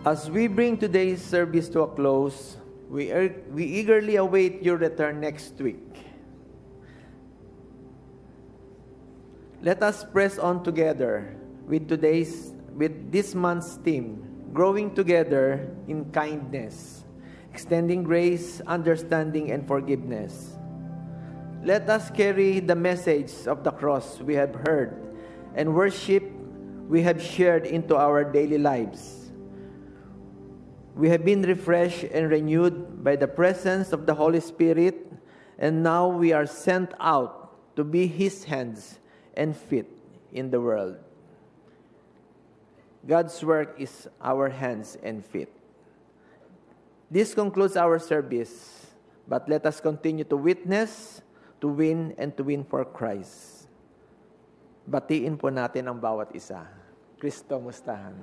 As we bring today's service to a close, we eagerly await your return next week. Let us press on together with this month's theme, growing together in kindness, extending grace, understanding, and forgiveness. Let us carry the message of the cross we have heard and worship we have shared into our daily lives. We have been refreshed and renewed by the presence of the Holy Spirit, and now we are sent out to be His hands and feet in the world. God's work is our hands and feet. This concludes our service, but let us continue to witness, to win, and to win for Christ. Batiin po natin ang bawat isa. Kristo mustahan.